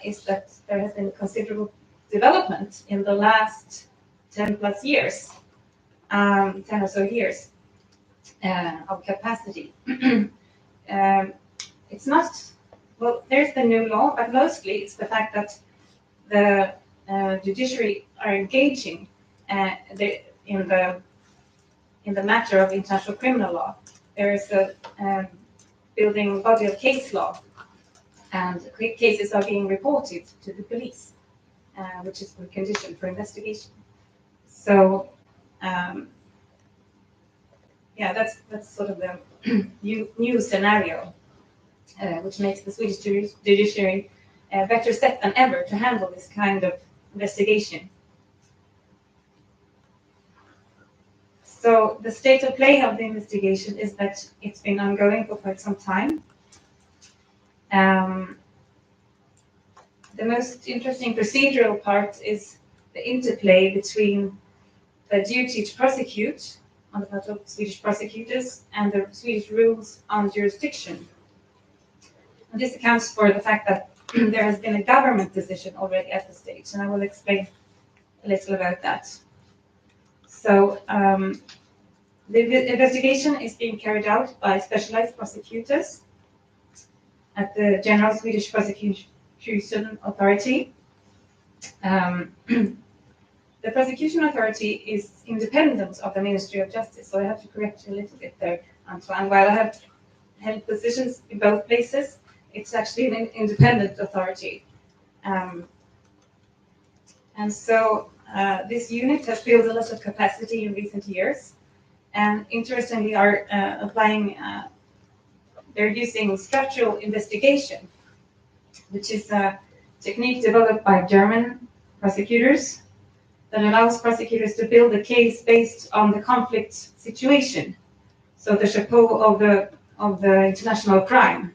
is that there has been considerable development in the last 10 plus years, 10 or so years of capacity. It's not, well, there's the new law, but mostly it's the fact that the judiciary are engaging in the matter of international criminal law. There is a building body of case law and cases are being reported to the police, which is the condition for investigation. So, yeah, that's sort of the new scenario, which makes the Swedish judiciary better set than ever to handle this kind of investigation. So the state of play of the investigation is that it's been ongoing for quite some time. The most interesting procedural part is the interplay between the duty to prosecute on the part of Swedish prosecutors and the Swedish rules on jurisdiction. And this accounts for the fact that there has been a government decision already at the stage, and I will explain a little about that. So the investigation is being carried out by specialized prosecutors at the General Swedish Prosecution Authority. The prosecution authority is independent of the Ministry of Justice, so I have to correct you a little bit there, Antoine. While I have held positions in both places, it's actually an independent authority. And so this unit has built a lot of capacity in recent years, and interestingly are they're using structural investigation, which is a technique developed by German prosecutors that allows prosecutors to build a case based on the conflict situation, so the chapeau of the international crime,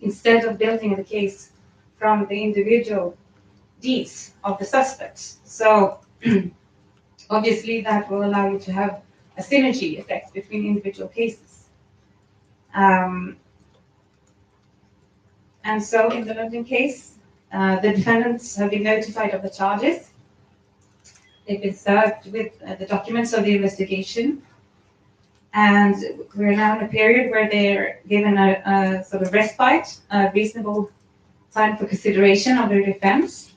instead of building the case from the individual deeds of the suspects. So obviously that will allow you to have a synergy effect between individual cases. And so in the Lundin case, the defendants have been notified of the charges. They've been served with the documents of the investigation, and we're now in a period where they're given a sort of respite, a reasonable time for consideration of their defense,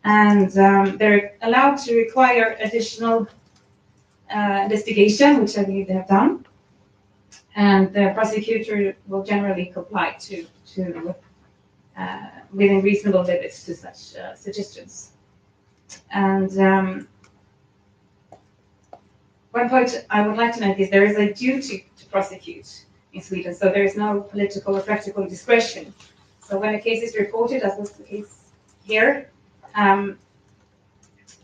and they're allowed to require additional investigation, which I believe they have done, and the prosecutor will generally comply to within reasonable limits to such suggestions. And one point I would like to note is there is a duty to prosecute in Sweden, so there is no political or practical discretion. So when a case is reported, as was the case here,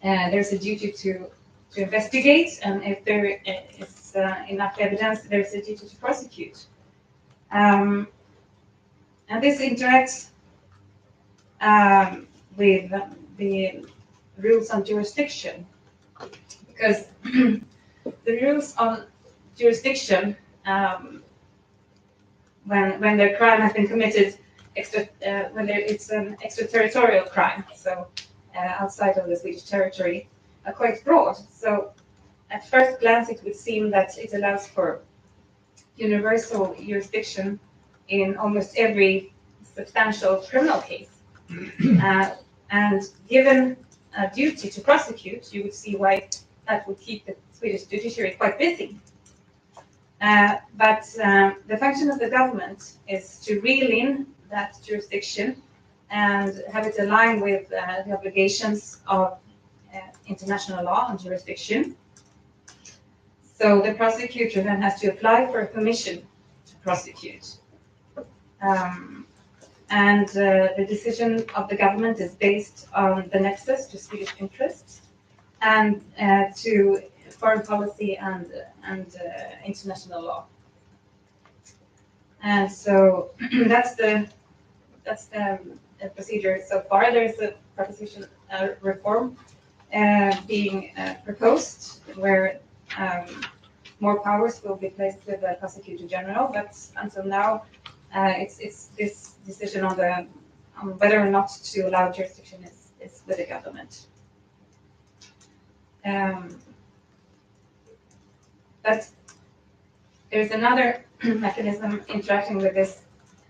there's a duty to investigate, and if there is enough evidence, there's a duty to prosecute. And this interacts with the rules on jurisdiction, because the rules on jurisdiction, when the crime has been committed when it's an extraterritorial crime, so outside of the Swedish territory, are quite broad. So at first glance, it would seem that it allows for universal jurisdiction in almost every substantial criminal case. And given a duty to prosecute, you would see why that would keep the Swedish judiciary quite busy. But the function of the government is to reel in that jurisdiction and have it align with the obligations of international law and jurisdiction. So the prosecutor then has to apply for a permission to prosecute. And the decision of the government is based on the nexus to Swedish interests and to foreign policy and international law. And so that's the procedure so far. There's a proposition reform being proposed where more powers will be placed with the prosecutor general, but until now it's this decision on whether or not to allow jurisdiction is with the government. But there's another mechanism interacting with this,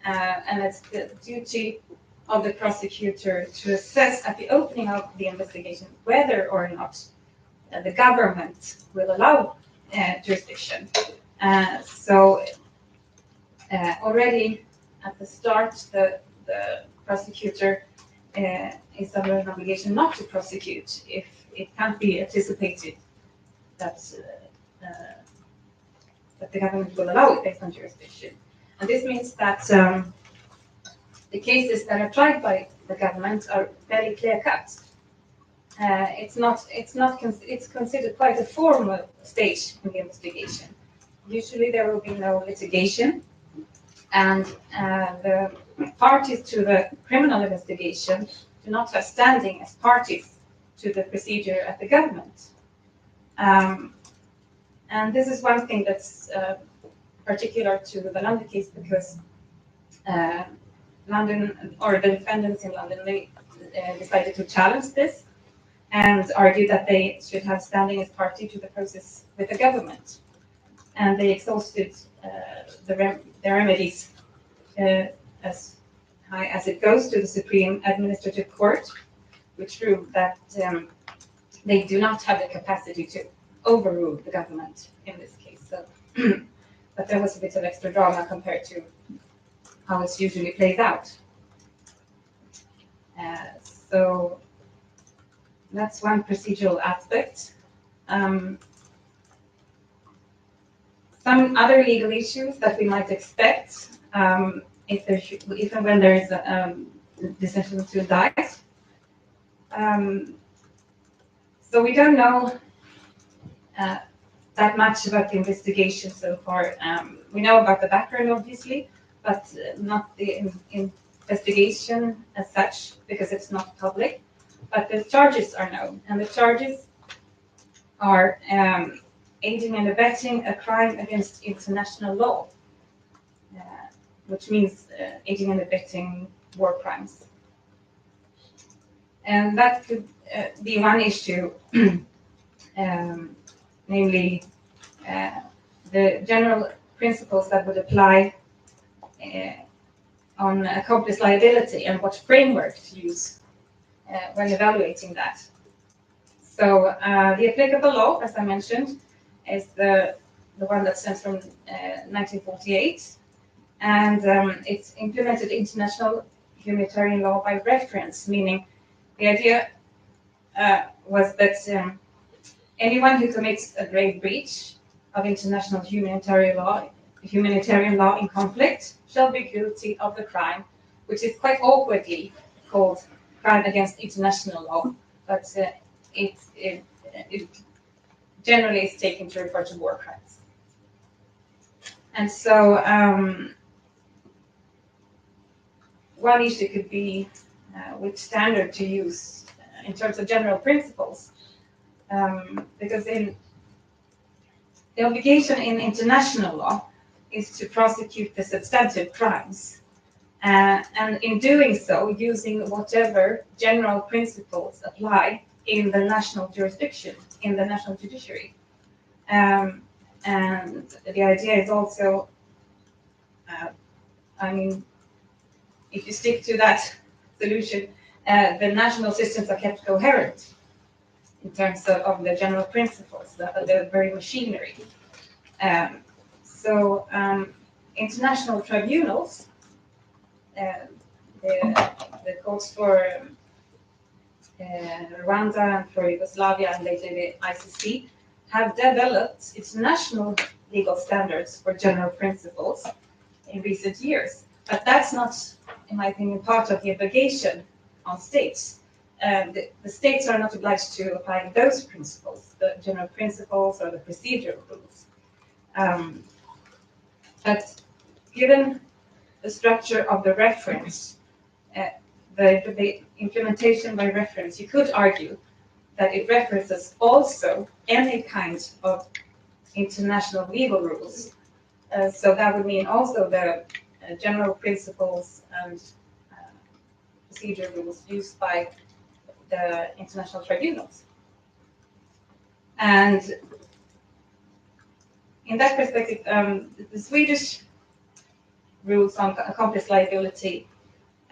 and it's the duty of the prosecutor to assess at the opening of the investigation whether or not the government will allow jurisdiction. So already at the start, the prosecutor is under an obligation not to prosecute if it can't be anticipated that that the government will allow it based on jurisdiction. And this means that the cases that are tried by the government are fairly clear-cut. It's considered quite a formal stage in the investigation. Usually there will be no litigation, and the parties to the criminal investigation do not have standing as parties to the procedure at the government. And this is one thing that's particular to the Lundin case, because Lundin, or the defendants in Lundin, they decided to challenge this and argue that they should have standing as party to the process with the government. And they exhausted their remedies as high as it goes to the Supreme Administrative Court, which ruled that they do not have the capacity to overrule the government in this case. So, but there was a bit of extra drama compared to how it's usually played out. So that's one procedural aspect. Some other legal issues that we might expect if and when there is a decision to indict. So we don't know that much about the investigation so far. We know about the background, obviously, but not the investigation as such, because it's not public. But the charges are known, and the charges are aiding and abetting a crime against international law, which means aiding and abetting war crimes. And that could be one issue, namely the general principles that would apply on accomplice liability and what framework to use when evaluating that. So the applicable law, as I mentioned, is the one that stems from 1948, and it's implemented international humanitarian law by reference, meaning the idea was that anyone who commits a grave breach of international humanitarian law in conflict shall be guilty of the crime, which is quite awkwardly called crime against international law, but it generally is taken to refer to war crimes. And so one issue could be which standard to use in terms of general principles, because in the obligation in international law is to prosecute the substantive crimes, and in doing so, using whatever general principles apply in the national jurisdiction, in the national judiciary. And the idea is also, if you stick to that solution, the national systems are kept coherent in terms of the general principles, the very machinery. So international tribunals, the courts for Rwanda and for Yugoslavia and later the ICC, have developed international legal standards for general principles in recent years. But that's not, in my opinion, part of the obligation on states. The states are not obliged to apply those principles, the general principles or the procedural rules. But given the structure of the reference, the implementation by reference, you could argue that it references also any kind of international legal rules. So that would mean also the general principles and procedure rules used by the international tribunals. And in that perspective, the Swedish rules on accomplice liability,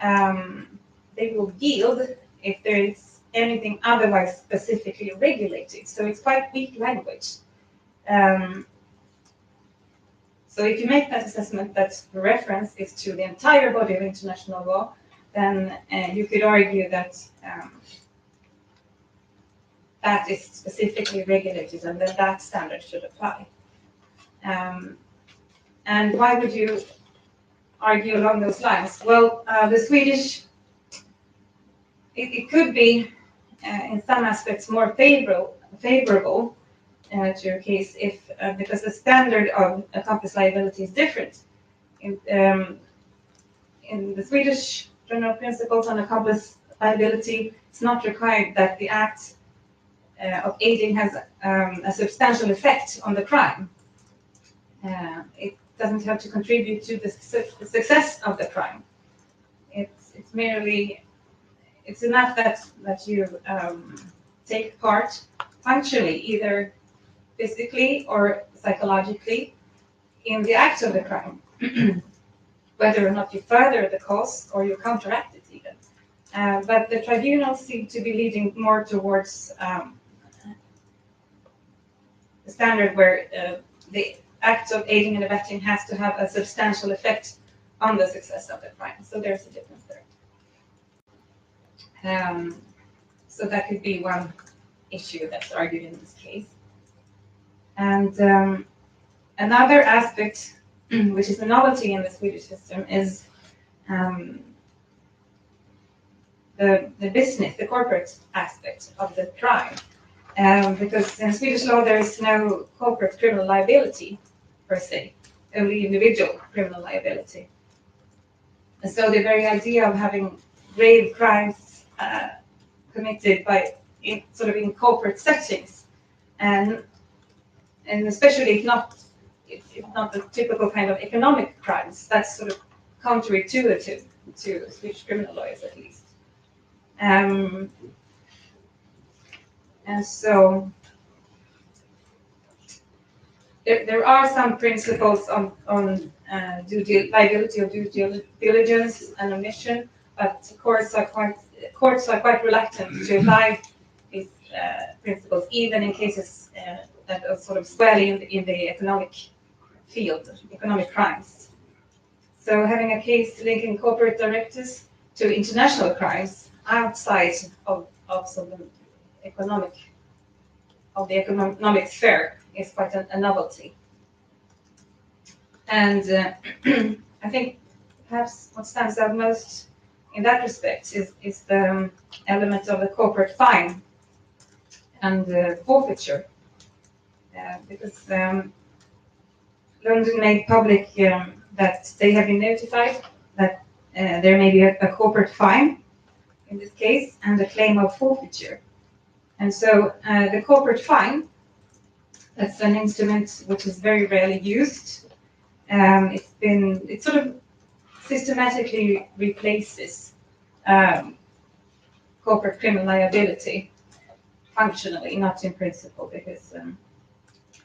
they will yield if there is anything otherwise specifically regulated. So it's quite weak language. So if you make that assessment that the reference is to the entire body of international law, then you could argue that that is specifically regulated and that that standard should apply. And why would you argue along those lines? Well, the Swedish, it could be in some aspects more favorable to your case if because the standard of accomplice liability is different. In the Swedish general principles on accomplice liability, it's not required that the act of aiding has a substantial effect on the crime. It doesn't have to contribute to the success of the crime. It's merely, it's enough that you take part functionally, either physically or psychologically, in the act of the crime, whether or not you further the cause or you counteract it even. But the tribunals seem to be leading more towards the standard where the act of aiding and abetting has to have a substantial effect on the success of the crime. So there's a difference there. So that could be one issue that's argued in this case. And another aspect, which is a novelty in the Swedish system, is the business, the corporate aspect of the crime. Because in Swedish law there is no corporate criminal liability per se, only individual criminal liability. And so the very idea of having grave crimes committed in corporate settings, and especially if not the typical kind of economic crimes, that's sort of counterintuitive to Swedish criminal lawyers at least. And so there are some principles on liability of due diligence and omission, but courts are quite reluctant to apply these principles, even in cases that are sort of squarely in the economic field, economic crimes. So having a case linking corporate directors to international crimes outside of the economic sphere is quite a novelty. And I think perhaps what stands out most in that respect is the element of the corporate fine and forfeiture. Because Lundin made public that they have been notified that there may be a corporate fine in this case and a claim of forfeiture. And so the corporate fine, that's an instrument which is very rarely used. It sort of systematically replaces corporate criminal liability functionally, not in principle, because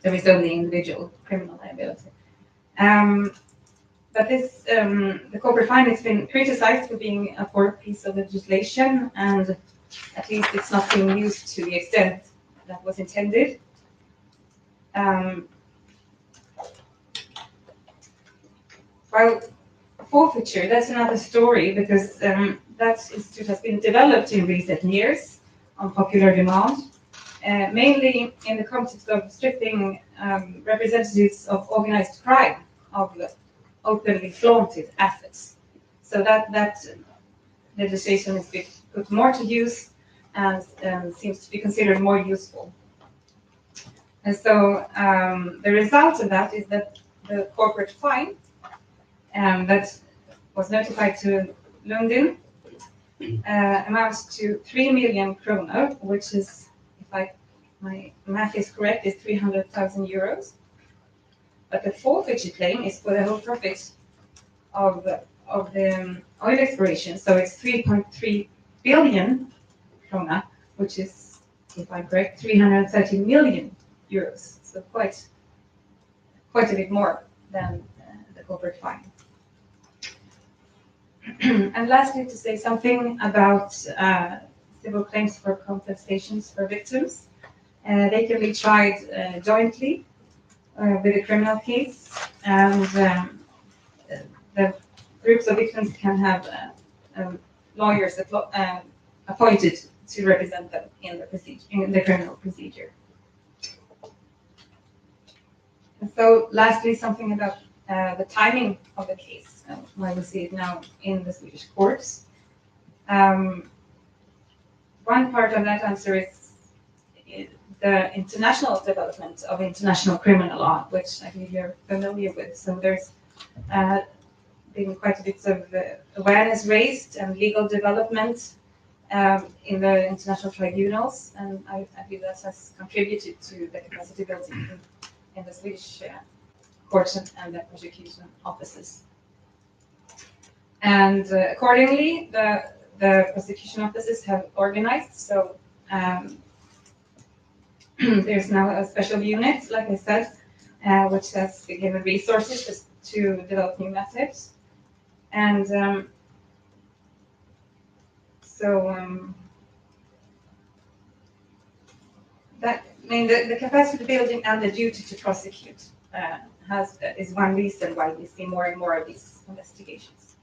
there is only individual criminal liability. But this, the corporate fine has been criticized for being a poor piece of legislation, and at least it's not being used to the extent that was intended. While forfeiture, that's another story, because that institute has been developed in recent years on popular demand, mainly in the context of stripping representatives of organized crime of openly flaunted assets. So that legislation has been put more to use and seems to be considered more useful. And so the result of that is that the corporate fine that was notified to Lundin amounts to 3 million kronor, which is, if my math is correct, is 300,000 euros. But the forfeiture claim is for the whole profit of the oil exploration, so it's 3.3 billion krona, which is, if I'm correct, 330 million euros. So quite a bit more than the corporate fine. And lastly, to say something about civil claims for compensations for victims. They can be tried jointly with a criminal case, and the groups of victims can have lawyers appointed to represent them in the criminal procedure. And so, lastly, something about the timing of the case, why we see it now in the Swedish courts. One part of that answer is the international development of international criminal law, which I think you're familiar with. So there's been quite a bit of awareness raised and legal development in the international tribunals, and I believe that has contributed to the capacity building in the Swedish courts and the prosecution offices. And accordingly, the prosecution offices have organized, so there's now a special unit, like I said, which has been given resources to develop new methods. And that, I mean, the capacity building and the duty to prosecute is one reason why we see more and more of these investigations.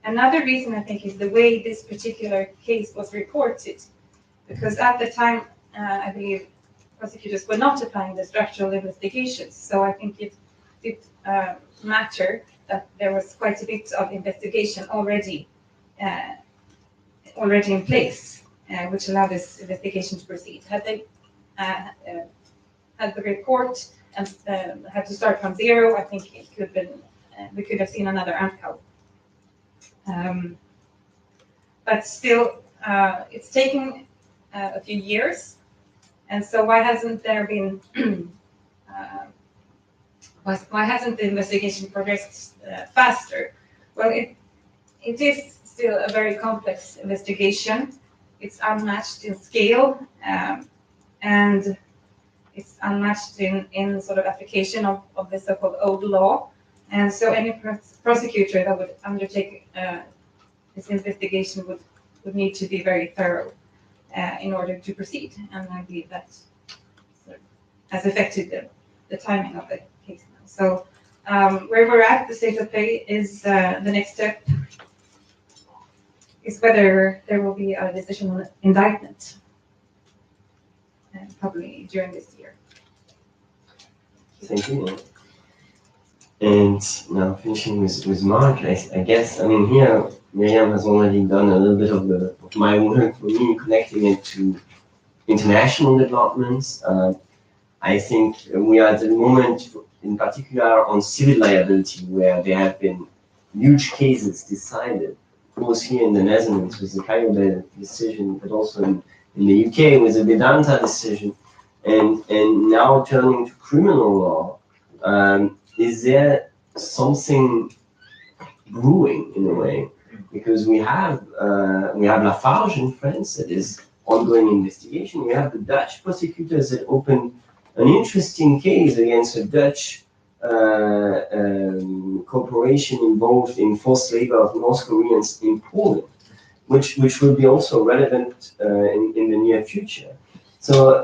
Another reason, I think, is the way this particular case was reported, because at the time, I believe prosecutors were not applying the structural investigations. So I think it did matter that there was quite a bit of investigation already in place, which allowed this investigation to proceed. Had they had the report and had to start from zero, I think it could have been we could have seen another outcome. But still, it's taken a few years, and so why hasn't there been why hasn't the investigation progressed faster? Well, it is still a very complex investigation. It's unmatched in scale, and it's unmatched in sort of application of the so-called old law. And so any prosecutor that would undertake this investigation would need to be very thorough in order to proceed. And I believe that sort of has affected the timing of the case now. So where we're at, the state of play is the next step is whether there will be a decision on indictment, probably during this year. Thank you. And now finishing with Mark, I guess, I mean, here Miriam has already done a little bit of my work for me, connecting it to international developments. I think we are at the moment, in particular, on civil liability, where there have been huge cases decided, both here in the Netherlands with the Cayobel decision, but also in the UK with the Vedanta decision, and now turning to criminal law. Is there something brewing in a way? Because we have Lafarge in France that is ongoing investigation. We have the Dutch prosecutors that opened an interesting case against a Dutch corporation involved in forced labor of North Koreans in Poland, which will be also relevant in the near future. So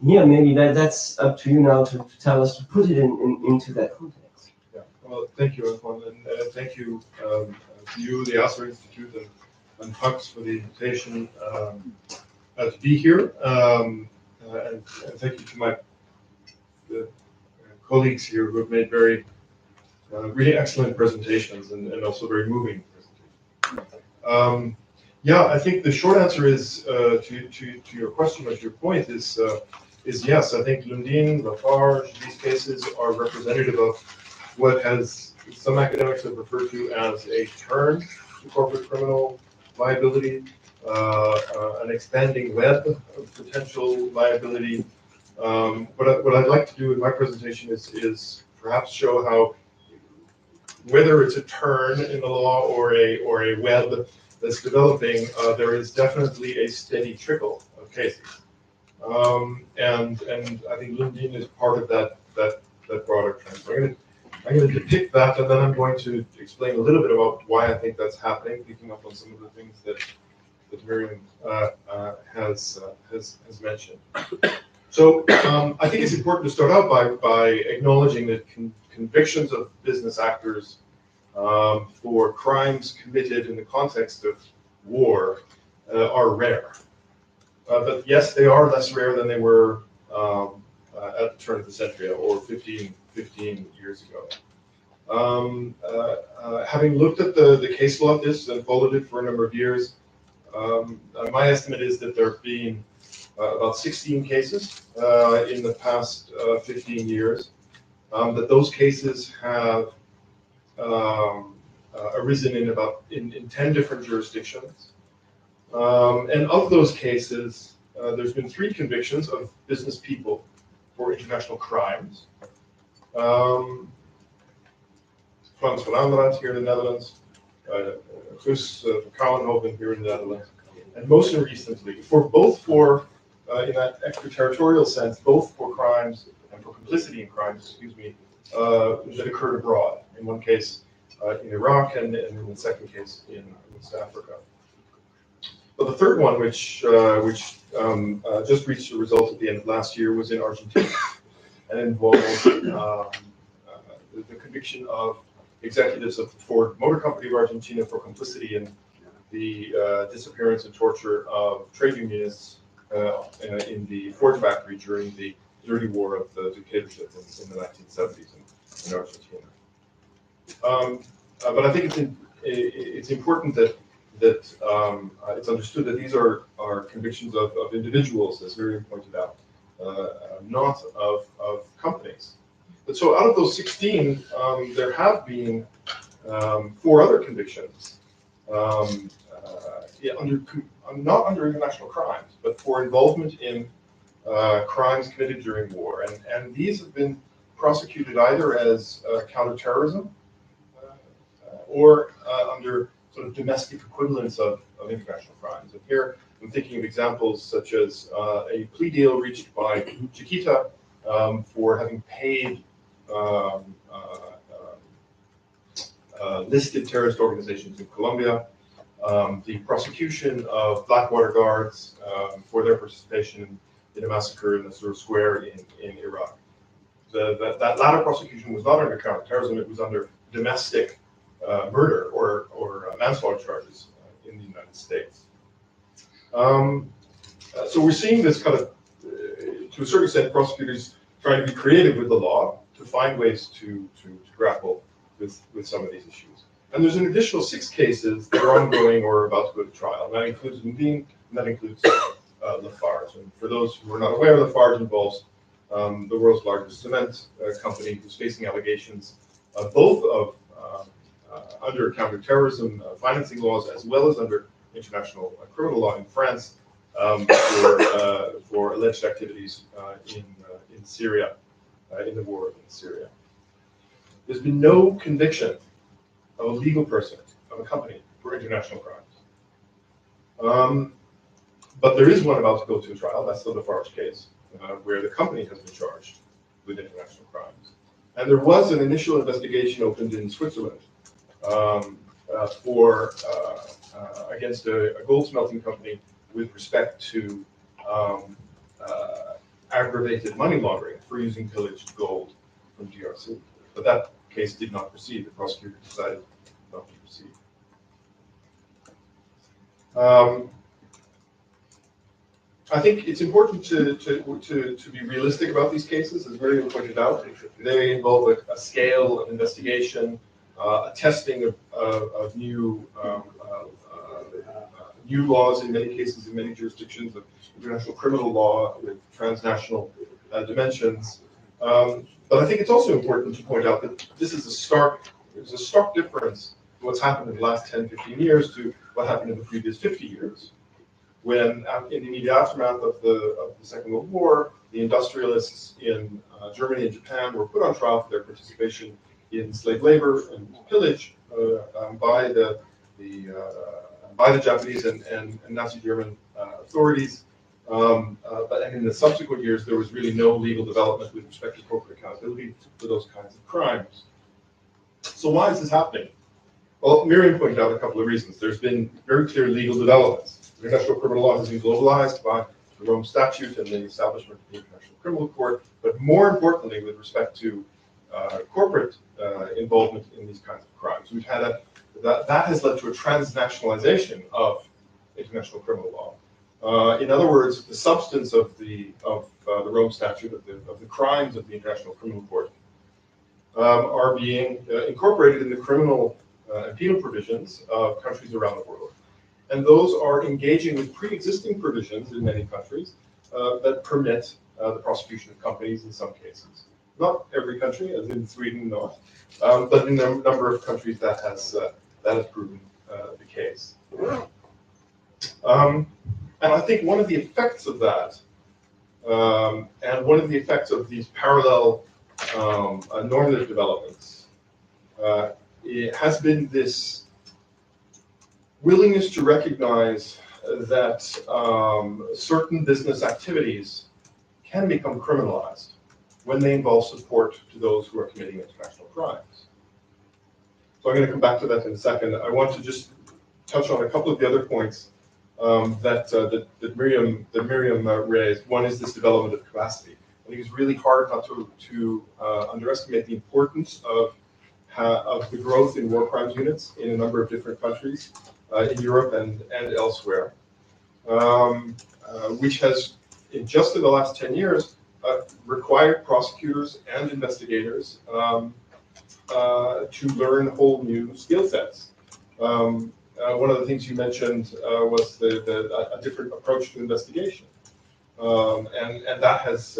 here, maybe that's up to you now to tell us, to put it into that context. Yeah. Well, thank you, Antoine, and thank you to you, the Asser Institute, and Hux for the invitation to be here. And thank you to the colleagues here who have made very really excellent presentations and also very moving presentations. Yeah, I think the short answer is to your question, or to your point, is yes. I think Lundin, Defarge, these cases are representative of what some academics have referred to as a turn to corporate criminal liability, an expanding web of potential liability. What I'd like to do in my presentation is perhaps show how, whether it's a turn in the law or a web that's developing, there is definitely a steady trickle of cases, and I think Lundin is part of that broader trend. So I'm going to depict that, and then I'm going to explain a little bit about why I think that's happening, picking up on some of the things that Miriam has mentioned. So I think it's important to start out by acknowledging that convictions of business actors for crimes committed in the context of war are rare. But yes, they are less rare than they were at the turn of the century, or 15 years ago. Having looked at the case law of this and followed it for a number of years, my estimate is that there have been about 16 cases in the past 15 years, that those cases have arisen in 10 different jurisdictions. And of those cases, there's been 3 convictions of business people for international crimes. Frans van Aandraat here in the Netherlands, Guus Kouwenhoven here in the Netherlands, and most recently, in that extraterritorial sense, both for crimes and for complicity in crimes, that occurred abroad. In one case in Iraq, and in the second case in West Africa. But the third one, which just reached the results at the end of last year, was in Argentina, and involved the conviction of executives of the Ford Motor Company of Argentina for complicity in the disappearance and torture of trade unionists in the Ford factory during the dirty war of the dictatorship in the 1970s in Argentina. But I think it's important that it's understood that these are convictions of individuals, as Miriam pointed out, not of companies. But so out of those 16, there have been 4 other convictions, not under international crimes, but for involvement in crimes committed during war. And these have been prosecuted either as counterterrorism or under sort of domestic equivalents of international crimes. And here I'm thinking of examples such as a plea deal reached by Chiquita for having paid listed terrorist organizations in Colombia, the prosecution of Blackwater Guards for their participation in a massacre in the sort of square in Iraq. That latter prosecution was not under counterterrorism, it was under domestic murder or manslaughter charges in the United States. So we're seeing this kind of, to a certain extent, prosecutors trying to be creative with the law to find ways to grapple with some of these issues. And there's an additional 6 cases that are ongoing or about to go to trial. And that includes Lundin, and that includes Defarge. And for those who are not aware, Defarge involves the world's largest cement company, who's facing allegations both of under counterterrorism financing laws, as well as under international criminal law in France, for alleged activities in Syria, in the war in Syria. There's been no conviction of a legal person, of a company, for international crimes. But there is one about to go to trial, that's the Defarge case, where the company has been charged with international crimes. And there was an initial investigation opened in Switzerland against a gold smelting company with respect to aggravated money laundering for using pillaged gold from DRC. But that case did not proceed. The prosecutor decided not to proceed. I think it's important to be realistic about these cases, as Miriam pointed out. They involve a scale of investigation, a testing of new laws in many cases, in many jurisdictions, of international criminal law with transnational dimensions. But I think it's also important to point out that there's a stark difference in what's happened in the last 10, 15 years to what happened in the previous 50 years. When, in the immediate aftermath of the Second World War, the industrialists in Germany and Japan were put on trial for their participation in slave labor and pillage by the Japanese and Nazi German authorities. But in the subsequent years, there was really no legal development with respect to corporate accountability for those kinds of crimes. So why is this happening? Well, Miriam pointed out a couple of reasons. There's been very clear legal developments. International criminal law has been globalized by the Rome Statute and the establishment of the International Criminal Court, but more importantly, with respect to corporate involvement in these kinds of crimes. We've had that has led to a transnationalization of international criminal law. In other words, the substance of the Rome Statute, of the crimes of the International Criminal Court, are being incorporated in the criminal and penal provisions of countries around the world. And those are engaging with pre-existing provisions in many countries that permit the prosecution of companies in some cases. Not every country, as in Sweden, not, but in a number of countries that has proven the case. And I think one of the effects of that, and one of the effects of these parallel normative developments, it has been this willingness to recognize that certain business activities can become criminalized when they involve support to those who are committing international crimes. So I'm going to come back to that in a second. I want to just touch on a couple of the other points that Miriam raised. One is this development of capacity. I think it's really hard not to underestimate the importance of the growth in war crimes units in a number of different countries in Europe and elsewhere, which has, just in the last 10 years, required prosecutors and investigators to learn whole new skill sets. One of the things you mentioned was a different approach to investigation, and that has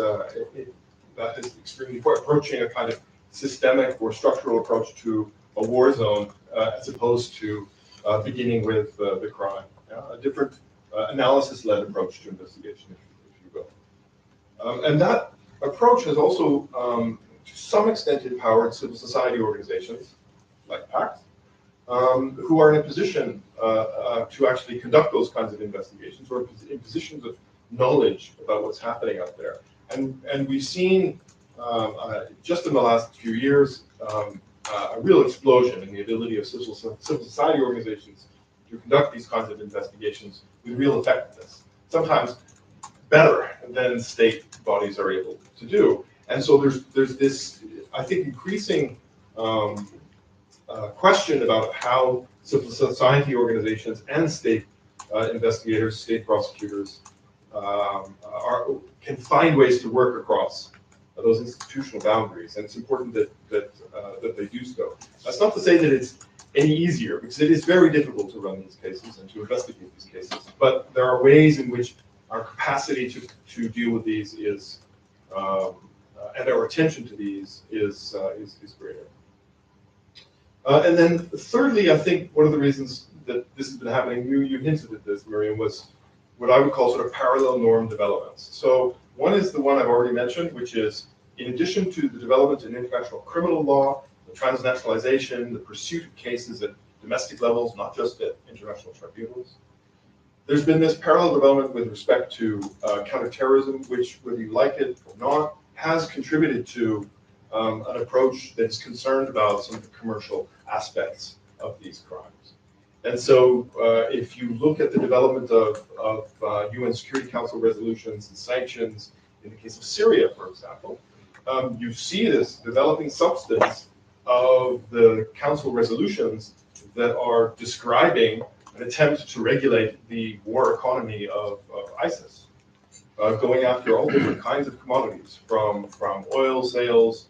extremely approaching a kind of systemic or structural approach to a war zone as opposed to beginning with the crime. A different analysis-led approach to investigation, if you will. And that approach has also, to some extent, empowered civil society organizations like PACT, who are in a position to actually conduct those kinds of investigations, or in positions of knowledge about what's happening out there. And we've seen, just in the last few years, a real explosion in the ability of civil society organizations to conduct these kinds of investigations with real effectiveness, sometimes better than state bodies are able to do. And so there's this, I think, increasing question about how civil society organizations and state investigators, state prosecutors can find ways to work across those institutional boundaries, and it's important that they do so. That's not to say that it's any easier, because it is very difficult to run these cases and to investigate these cases. But there are ways in which our capacity to deal with these is, and our attention to these is greater. And then thirdly, I think one of the reasons that this has been happening, you hinted at this, Miriam, was what I would call sort of parallel norm developments. So one is the one I've already mentioned, which is in addition to the development in international criminal law, the transnationalization, the pursuit of cases at domestic levels, not just at international tribunals, there's been this parallel development with respect to counterterrorism, which, whether you like it or not, has contributed to an approach that is concerned about some of the commercial aspects of these crimes. And so if you look at the development of UN Security Council resolutions and sanctions, in the case of Syria, for example, you see this developing substance of the council resolutions that are describing an attempt to regulate the war economy of ISIS, going after all different kinds of commodities, from oil sales,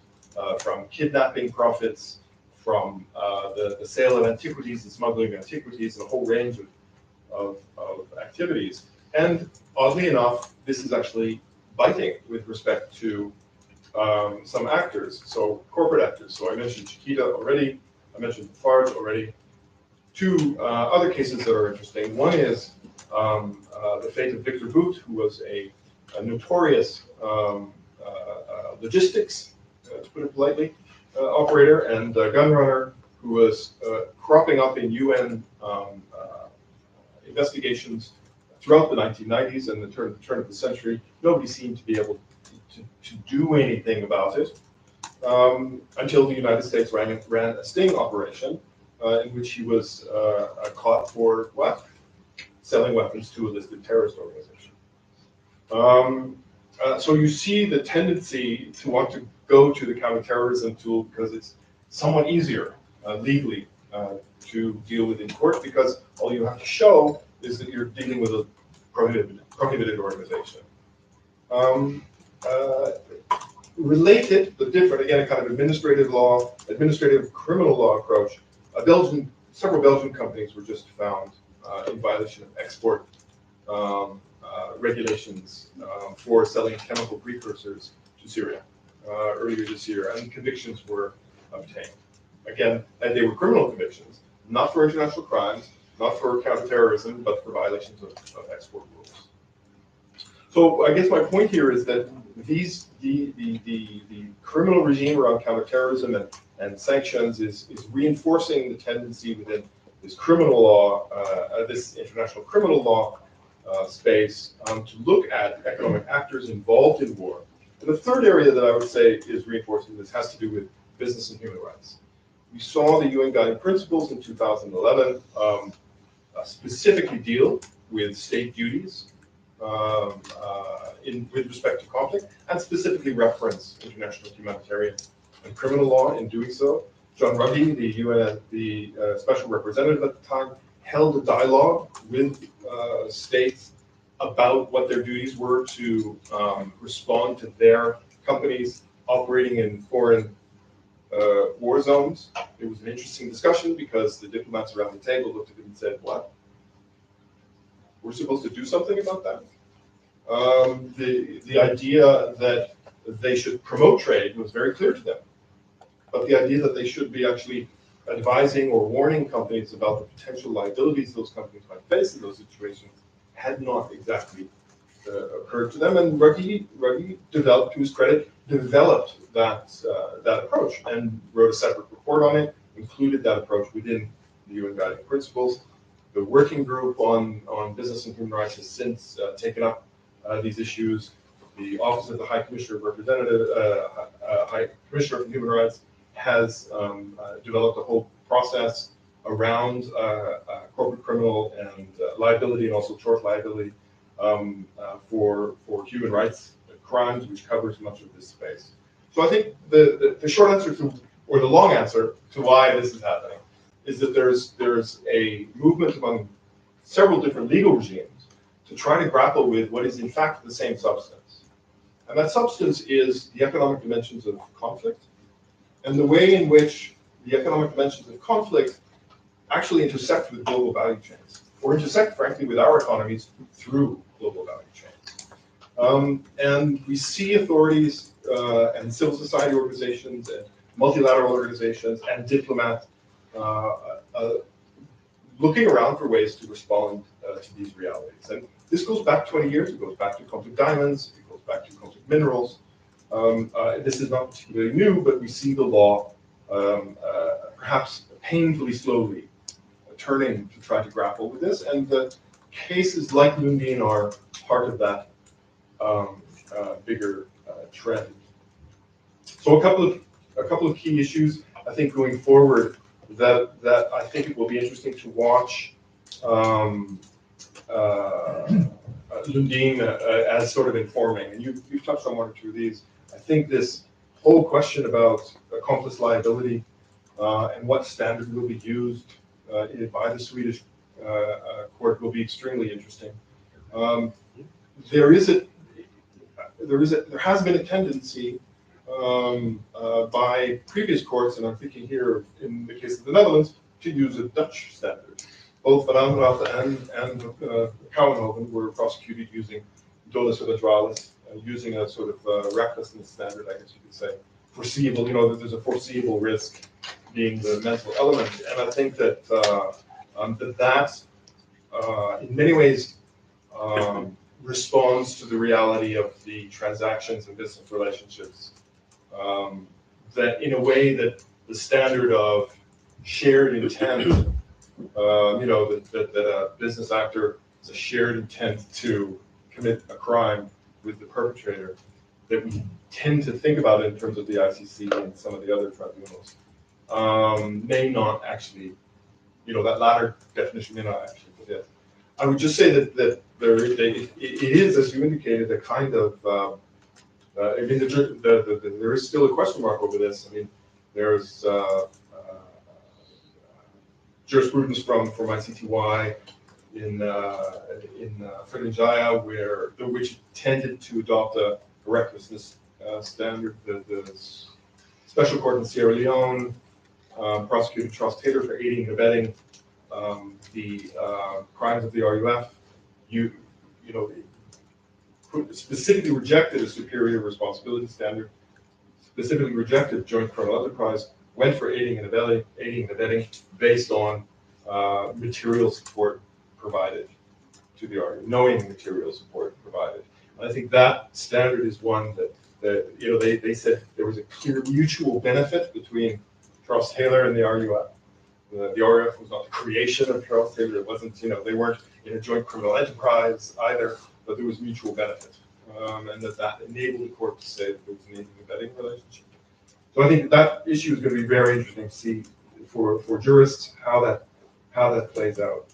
from kidnapping profits, from the sale of antiquities, the smuggling of antiquities, and a whole range of activities. And oddly enough, this is actually biting with respect to some actors, so corporate actors. So I mentioned Chiquita already, I mentioned Defarge already. Two other cases that are interesting. One is the fate of Victor Boot, who was a notorious logistics, to put it politely, operator and gun runner who was cropping up in UN investigations throughout the 1990s and the turn of the century. Nobody seemed to be able to do anything about it until the United States ran a sting operation in which he was caught for what? Selling weapons to a listed terrorist organization. So you see the tendency to want to go to the counterterrorism tool because it's somewhat easier legally to deal with in court, because all you have to show is that you're dealing with a prohibited organization. Related but different, again, a kind of administrative criminal law approach. Several Belgian companies were just found in violation of export regulations for selling chemical precursors to Syria earlier this year, and convictions were obtained. Again, and they were criminal convictions, not for international crimes, not for counterterrorism, but for violations of export rules. So I guess my point here is that the criminal regime around counterterrorism and sanctions is reinforcing the tendency within this criminal law, this international criminal law space, to look at economic actors involved in war. And the third area that I would say is reinforcing this has to do with business and human rights. We saw the UN Guiding Principles in 2011 specifically deal with state duties with respect to conflict, and specifically reference international humanitarian and criminal law in doing so. John Ruggie, the special representative at the time, held a dialogue with states about what their duties were to respond to their companies operating in foreign war zones. It was an interesting discussion because the diplomats around the table looked at it and said, "What? We're supposed to do something about that?" The idea that they should promote trade was very clear to them, but the idea that they should be actually advising or warning companies about the potential liabilities those companies might face in those situations had not exactly occurred to them. And Ruggie developed, to his credit, developed that approach and wrote a separate report on it, included that approach within the UN Guiding Principles. The working group on business and human rights has since taken up these issues. The Office of the High Commissioner for Human Rights has developed a whole process around corporate criminal and liability, and also tort liability for human rights crimes, which covers much of this space. So I think the short answer to, or the long answer to why this is happening, is that there's a movement among several different legal regimes to try to grapple with what is in fact the same substance. And that substance is the economic dimensions of conflict, and the way in which the economic dimensions of conflict actually intersect with global value chains, or intersect, frankly, with our economies through global value chains. And we see authorities and civil society organizations and multilateral organizations and diplomats looking around for ways to respond to these realities. And this goes back 20 years. It goes back to conflict diamonds. It goes back to conflict minerals. This is not particularly new, but we see the law perhaps painfully slowly turning to try to grapple with this. And the cases like Lundin are part of that bigger trend. So a couple of key issues, I think, going forward that I think it will be interesting to watch Lundin as sort of informing. And you've touched on one or two of these. I think this whole question about accomplice liability and what standard will be used by the Swedish court will be extremely interesting. There has been a tendency by previous courts, and I'm thinking here in the case of the Netherlands, to use a Dutch standard. Both Van Aanrath and Kouwenhoven were prosecuted using dolus eventualis, using a sort of recklessness standard, I guess you could say. Foreseeable, that there's a foreseeable risk being the mental element. And I think that that in many ways responds to the reality of the transactions and business relationships. That in a way that the standard of shared intent, that a business actor has a shared intent to commit a crime with the perpetrator, that we tend to think about in terms of the ICC and some of the other tribunals, may not actually, that latter definition may not actually fit. I would just say that it is, as you indicated, a kind of. I mean, there is still a question mark over this. I mean, there's jurisprudence from ICTY in Fredinjaya, which tended to adopt a recklessness standard. The special court in Sierra Leone prosecuted Charles Taylor for aiding and abetting the crimes of the RUF. You know, specifically rejected a superior responsibility standard, specifically rejected joint criminal enterprise, went for aiding and abetting based on material support provided to the RUF, knowing material support provided. And I think that standard is one that you know, they said there was a clear mutual benefit between Charles Taylor and the RUF. The RUF was not the creation of Charles Taylor. It wasn't, you know, they weren't in a joint criminal enterprise either, but there was mutual benefit. And that enabled the court to say that there was an aiding and abetting relationship. So I think that issue is going to be very interesting to see for jurists how that plays out.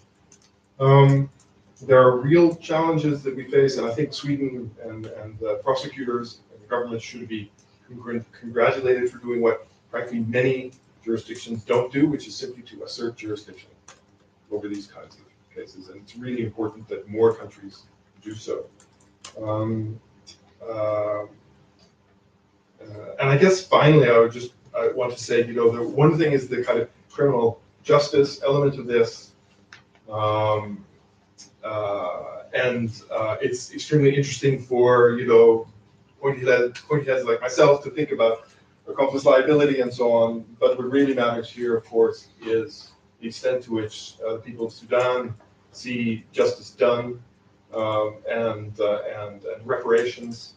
There are real challenges that we face, and I think Sweden and prosecutors and the government should be congratulated for doing what, frankly, many jurisdictions don't do, which is simply to assert jurisdiction over these kinds of cases. And it's really important that more countries do so. And I guess finally, I want to say, you know, the one thing is the kind of criminal justice element of this. It's extremely interesting for, you know, pointy heads like myself to think about accomplice liability and so on. But what really matters here, of course, is the extent to which the people of Sudan see justice done and reparations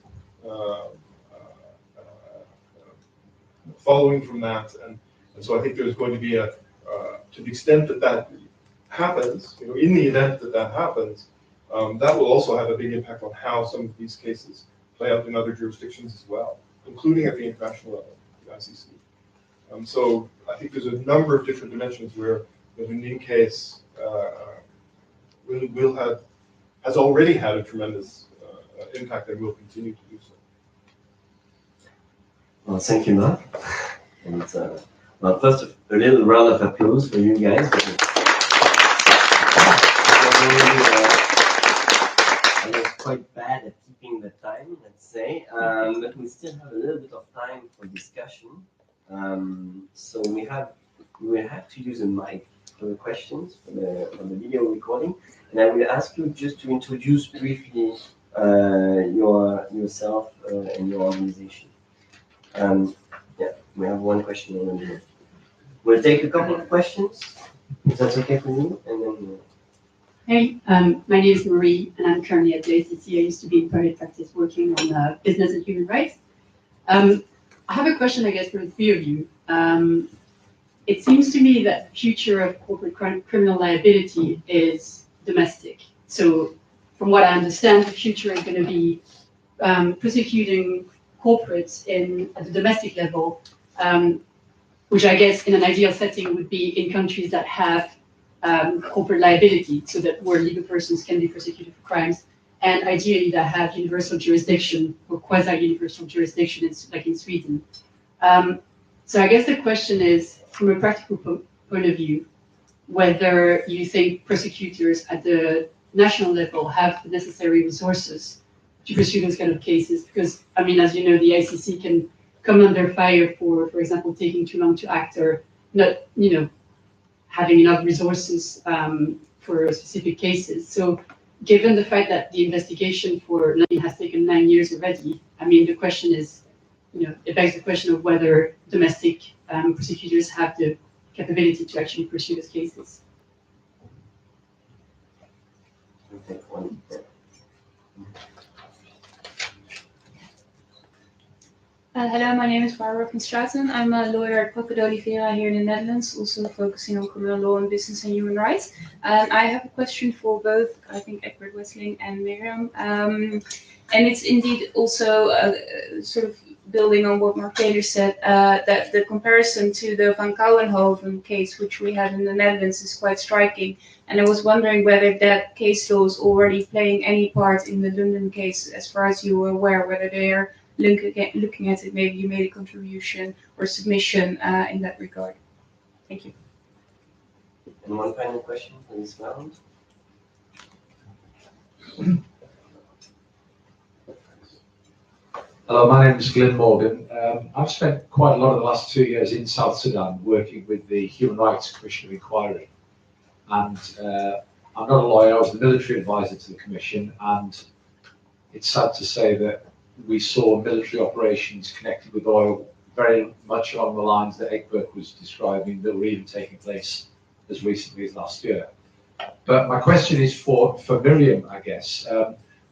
following from that. And so I think there's going to be to the extent that happens, you know, in the event that happens, that will also have a big impact on how some of these cases play out in other jurisdictions as well, including at the international level, the ICC. So I think there's a number of different dimensions where the Lundin case has already had a tremendous impact and will continue to do so. Well, thank you, Mark. And well, first, a little round of applause for you guys. I was quite bad at keeping the time, let's say, but we still have a little bit of time for discussion. So we will have to use a mic for the questions for the video recording, and I will ask you just to introduce briefly yourself and your organization. Yeah, we have one question already. We'll take a couple of questions, if that's okay for you, and then. Hey, my name is Marie, and I'm currently at the ACC. I used to be in private practice working on business and human rights. I have a question, I guess, for the three of you. It seems to me that the future of corporate criminal liability is domestic. So from what I understand, the future is going to be prosecuting corporates at the domestic level, which I guess in an ideal setting would be in countries that have corporate liability, so that where legal persons can be prosecuted for crimes, and ideally that have universal jurisdiction or quasi-universal jurisdiction, like in Sweden. So I guess the question is, from a practical point of view, whether you think prosecutors at the national level have the necessary resources to pursue those kind of cases, because, I mean, as you know, the ICC can come under fire for example, taking too long to act or not, you know, having enough resources for specific cases. So given the fact that the investigation for Lundin has taken 9 years already, I mean, the question is, you know, it begs the question of whether domestic prosecutors have the capability to actually pursue those cases. Hello, my name is Barbara van Straten. I'm a lawyer at Pocket Oliveira here in the Netherlands, also focusing on criminal law and business and human rights. I have a question for both, I think, Egbert Wesseling and Miriam. And it's indeed also sort of building on what Mark-Taylor said, that the comparison to the Van Kouwenhoven case, which we had in the Netherlands, is quite striking. And I was wondering whether that case law is already playing any part in the Lundin case, as far as you were aware, whether they are looking at it, maybe you made a contribution or submission in that regard. Thank you. And one final question for this round. Hello, my name is Glenn Morgan. I've spent quite a lot of the last 2 years in South Sudan working with the Human Rights Commission of Inquiry. And I'm not a lawyer, I was the military advisor to the Commission, and it's sad to say that we saw military operations connected with oil very much along the lines that Egbert was describing, that were even taking place as recently as last year. But my question is for Miriam, I guess.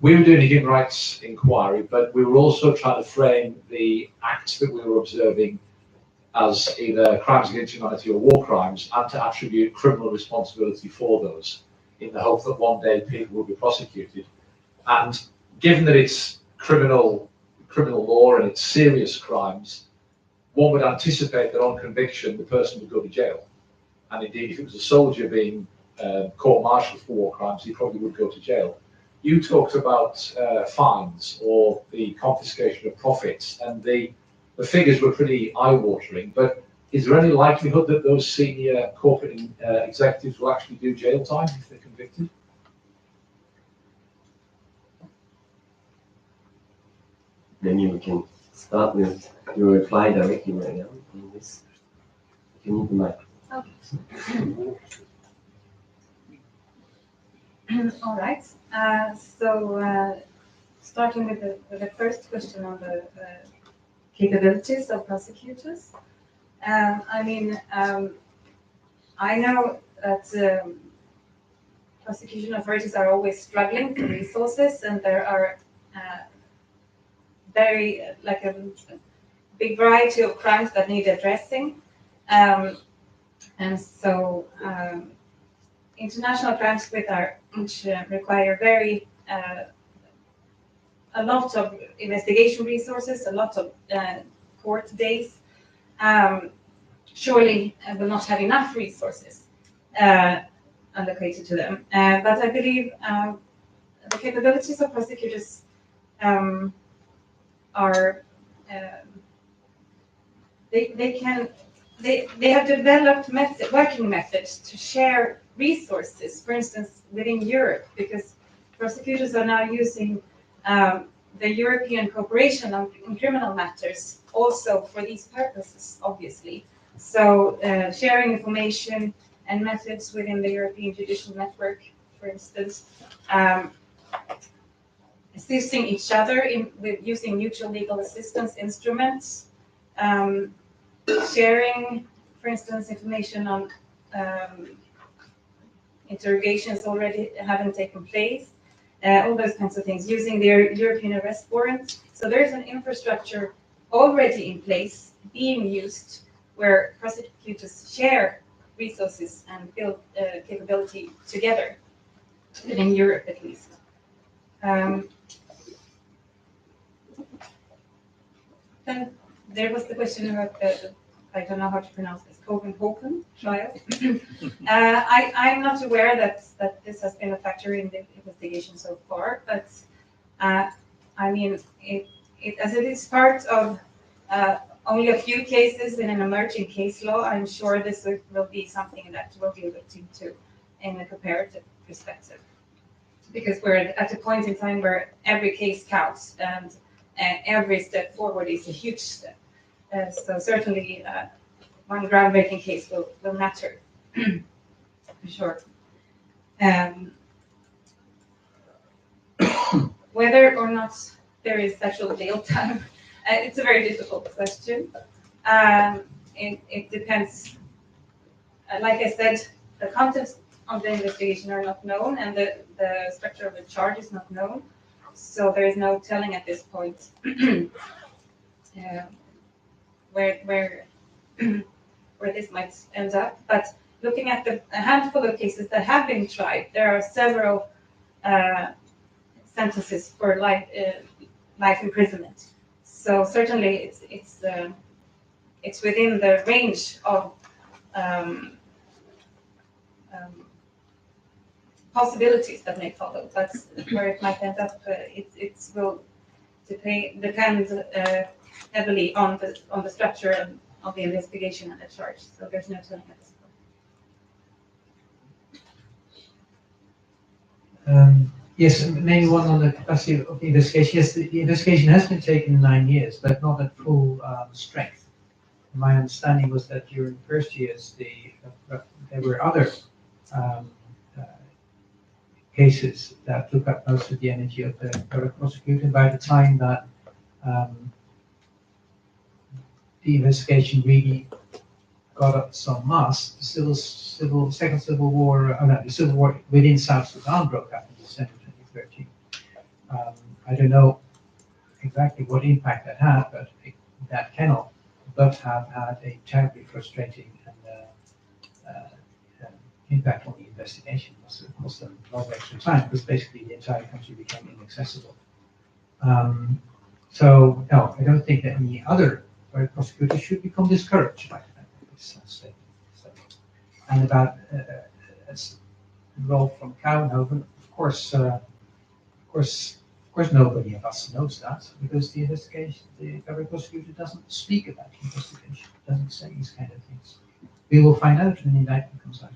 We were doing a human rights inquiry, but we were also trying to frame the acts that we were observing as either crimes against humanity or war crimes, and to attribute criminal responsibility for those, in the hope that one day people will be prosecuted. And given that it's criminal law and it's serious crimes, one would anticipate that on conviction the person would go to jail. And indeed, if it was a soldier being court-martialed for war crimes, he probably would go to jail. You talked about fines or the confiscation of profits, and the figures were pretty eye-watering, but is there any likelihood that those senior corporate executives will actually do jail time if they're convicted? Maybe we can start with your reply directly right now on this. You need the mic. All right. Starting with the first question on the capabilities of prosecutors. I know that prosecution authorities are always struggling for resources, and there are a big variety of crimes that need addressing. International crimes which require a lot of investigation resources, a lot of court days, surely will not have enough resources allocated to them. But I believe the capabilities of prosecutors are they have developed working methods to share resources, for instance, within Europe, because prosecutors are now using the European cooperation in criminal matters also for these purposes, obviously. So sharing information and methods within the European Judicial Network, for instance, assisting each other with using mutual legal assistance instruments, sharing, for instance, information on interrogations already having taken place, all those kinds of things, using their European arrest warrant. So there's an infrastructure already in place being used where prosecutors share resources and build capability together, in Europe at least. Then there was the question about the, I don't know how to pronounce this, Copenhagen trial. I'm not aware that this has been a factor in the investigation so far, but I mean, as it is part of only a few cases in an emerging case law, I'm sure this will be something that will be looked into in a comparative perspective. Because we're at a point in time where every case counts, and every step forward is a huge step. So certainly one groundbreaking case will matter, for sure. Whether or not there is actual jail time, it's a very difficult question. It depends. Like I said, the contents of the investigation are not known, and the structure of the charge is not known. So there is no telling at this point where this might end up. But looking at a handful of cases that have been tried, there are several sentences for life imprisonment. So certainly it's within the range of possibilities that may follow. That's where it might end up. It will depend heavily on the structure of the investigation and the charge. So there's no telling at this point. Yes, maybe one on the capacity of the investigation. Yes, the investigation has been taken 9 years, but not at full strength. My understanding was that during the first years, there were other cases that took up most of the energy of the public prosecutor. By the time that the investigation really got up some mass, the second civil war, the civil war within South Sudan broke out in December 2013. I don't know exactly what impact that had, but that cannot but have had a terribly frustrating and impact on the investigation. It cost them a lot of extra time because basically the entire country became inaccessible. So no, I don't think that any other prosecutor should become discouraged by this statement. And about Rolf from Kouwenhoven, of course, nobody of us knows that because the investigation, the public prosecutor doesn't speak about the investigation, doesn't say these kind of things. We will find out when the indictment comes out.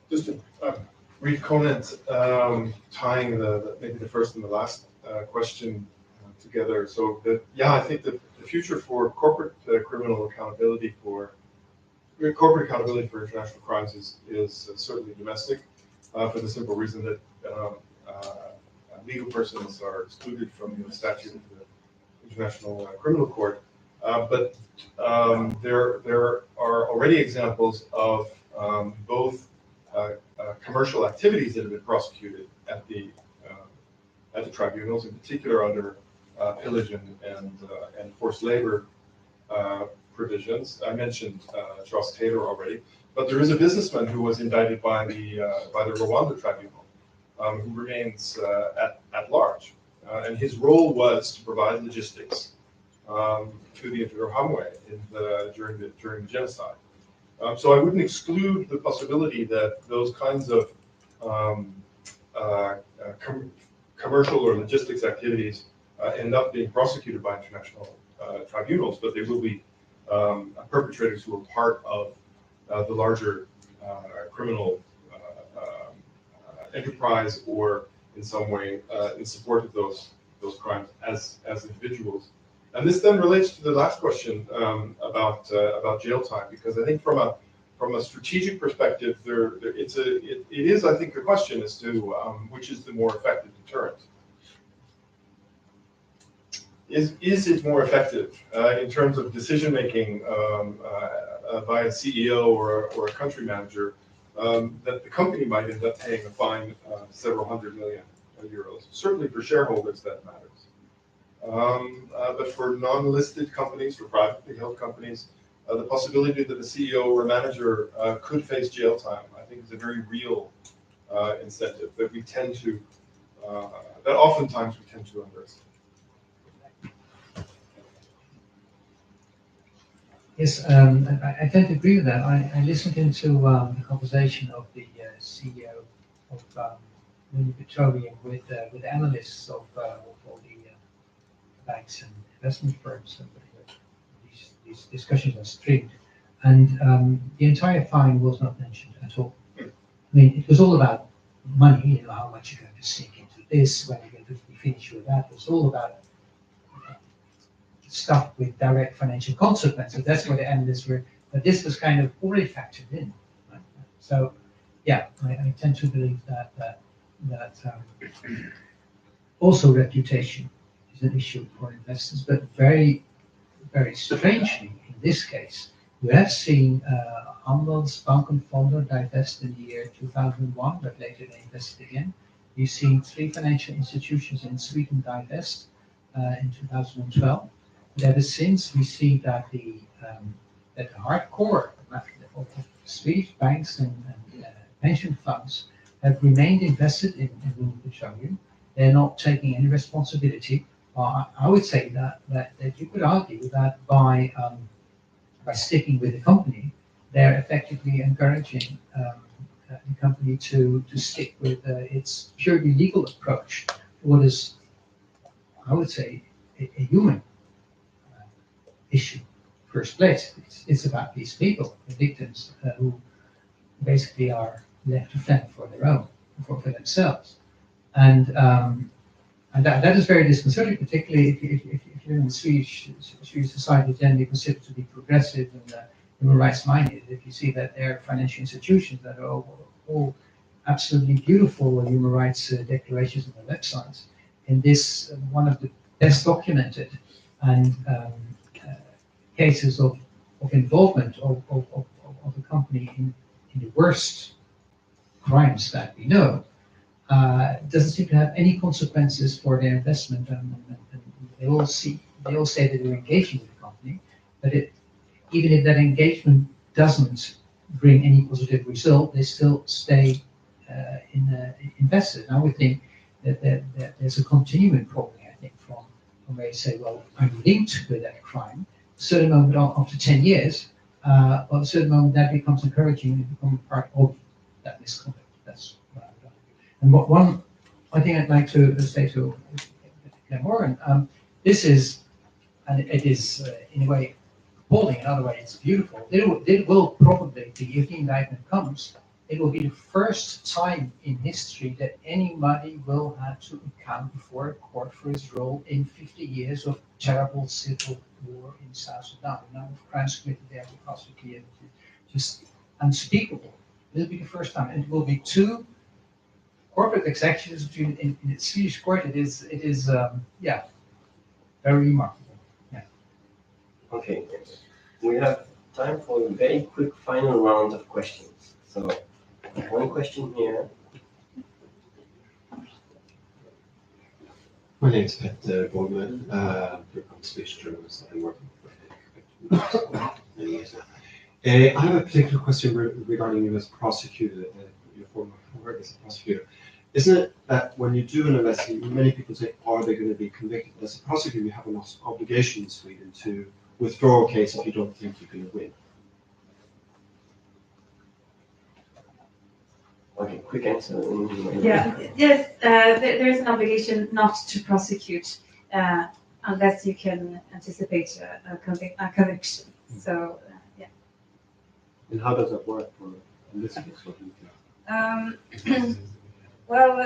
Just a brief comment, tying maybe the first and the last question together. So I think the future for corporate criminal accountability for international crimes is certainly domestic, for the simple reason that legal persons are excluded from the statute of the International Criminal Court. But there are already examples of both commercial activities that have been prosecuted at the tribunals, in particular under pillage and forced labor provisions. I mentioned Charles Taylor already, but there is a businessman who was indicted by the Rwanda tribunal, who remains at large, and his role was to provide logistics to the Interahamwe during the genocide. So I wouldn't exclude the possibility that those kinds of commercial or logistics activities end up being prosecuted by international tribunals, but they will be perpetrators who are part of the larger criminal enterprise, or in some way in support of those crimes as individuals. And this then relates to the last question about jail time, because I think from a strategic perspective, it is I think the question as to which is the more effective deterrent. Is it more effective in terms of decision making by a CEO or a country manager that the company might end up paying a fine several hundred million euros? Certainly for shareholders that matters. But for non-listed companies, for privately held companies, the possibility that a CEO or a manager could face jail time, I think, is a very real incentive that we tend to, that oftentimes we tend to underestimate. Yes, I tend to agree with that. I listened into the conversation of the CEO of Lundin Petroleum with analysts of all the banks and investment firms. These discussions are streamed, and the entire fine was not mentioned at all. I mean, it was all about money, how much you're going to sink into this, when you're going to be finished with that. It's all about stuff with direct financial consequences. That's where the analysts were, but this was kind of already factored in. Right? So, yeah, I tend to believe that also reputation is an issue for investors, but very, very strangely, in this case, we have seen Handels Bankenfonder divest in the year 2001, but later they invested again. We've seen 3 financial institutions in Sweden divest in 2012. But ever since, we see that the hardcore of Swedish banks and pension funds have remained invested in Lundin Petroleum. they're not taking any responsibility. I would say that you could argue that by sticking with the company, they're effectively encouraging the company to stick with its purely legal approach to what is, I would say, a human issue. First place, it's about these people, the victims, who basically are left to fend for their own, for themselves, and that is very disconcerting, particularly if you're in the Swedish society, generally considered to be progressive and human rights minded. If you see that there are financial institutions that are all absolutely beautiful human rights declarations on their websites, and this one of the best documented and cases of involvement of a company in the worst crimes that we know, doesn't seem to have any consequences for their investment, and they all say that they're engaging with the company, but even if that engagement doesn't bring any positive result, they still stay invested. And I would think that there's a continuing problem, I think, from where you say, well, I'm linked with that crime. A certain moment after 10 years, or a certain moment that becomes encouraging and becomes part of that misconduct. That's what I would argue. And one thing I'd like to say to Moran, this is, and it is in a way appalling, in other way it's beautiful. It will probably be, if the indictment comes, it will be the first time in history that anybody will have to account before a court for his role in 50 years of terrible civil war in South Sudan. The number of crimes committed there will possibly just unspeakable. This will be the first time, and it will be two corporate executives in the Swedish court. It is very remarkable. Yeah. Okay, we have time for a very quick final round of questions. So, one question here. My name is Petter Borgman. I'm a Swedish journalist. I've been working for many years now. I have a particular question regarding you as a prosecutor, your former work as a prosecutor. Isn't it that when you do an investigation, many people say, are they going to be convicted? As a prosecutor, you have an obligation in Sweden to withdraw a case if you don't think you're going to win. Okay, quick answer. Yes, there's an obligation not to prosecute unless you can anticipate a conviction. So, yeah. And how does that work for in this case? What do you think? Well,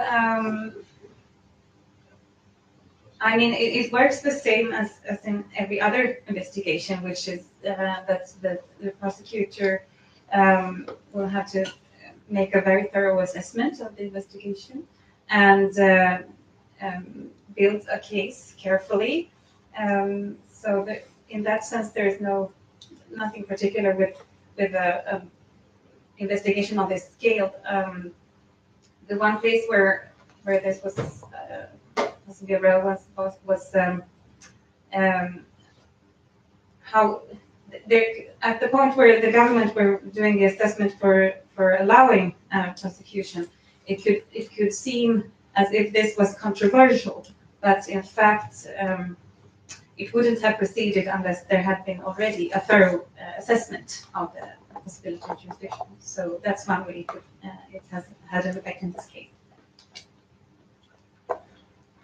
I mean, it works the same as in every other investigation, which is that the prosecutor will have to make a very thorough assessment of the investigation and build a case carefully. So that in that sense, there is nothing particular with a investigation on this scale. The one place where this was how there, at the point where the government were doing the assessment for allowing prosecution, it could seem as if this was controversial, but in fact it wouldn't have proceeded unless there had been already a thorough assessment of the possibility of jurisdiction. So that's one way it has had an effect in this case.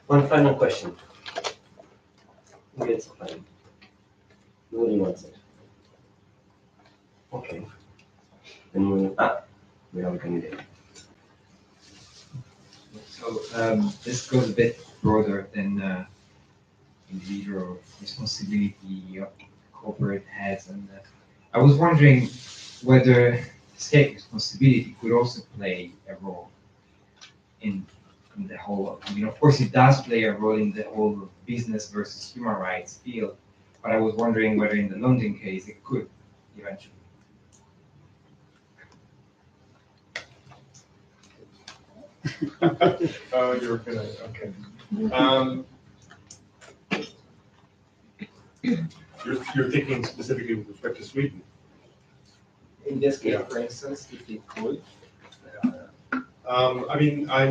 One final question. It's fine. Nobody wants it. Okay. Then we have a candidate. So this goes a bit broader than individual responsibility of corporate heads, and I was wondering whether state responsibility could also play a role in the whole. I mean, of course, it does play a role in the whole business versus human rights field, but I was wondering whether in the Lundin case it could eventually. Oh, you're gonna, okay. You're thinking specifically with respect to Sweden? In this case, Yeah. for instance, if it could, I mean, I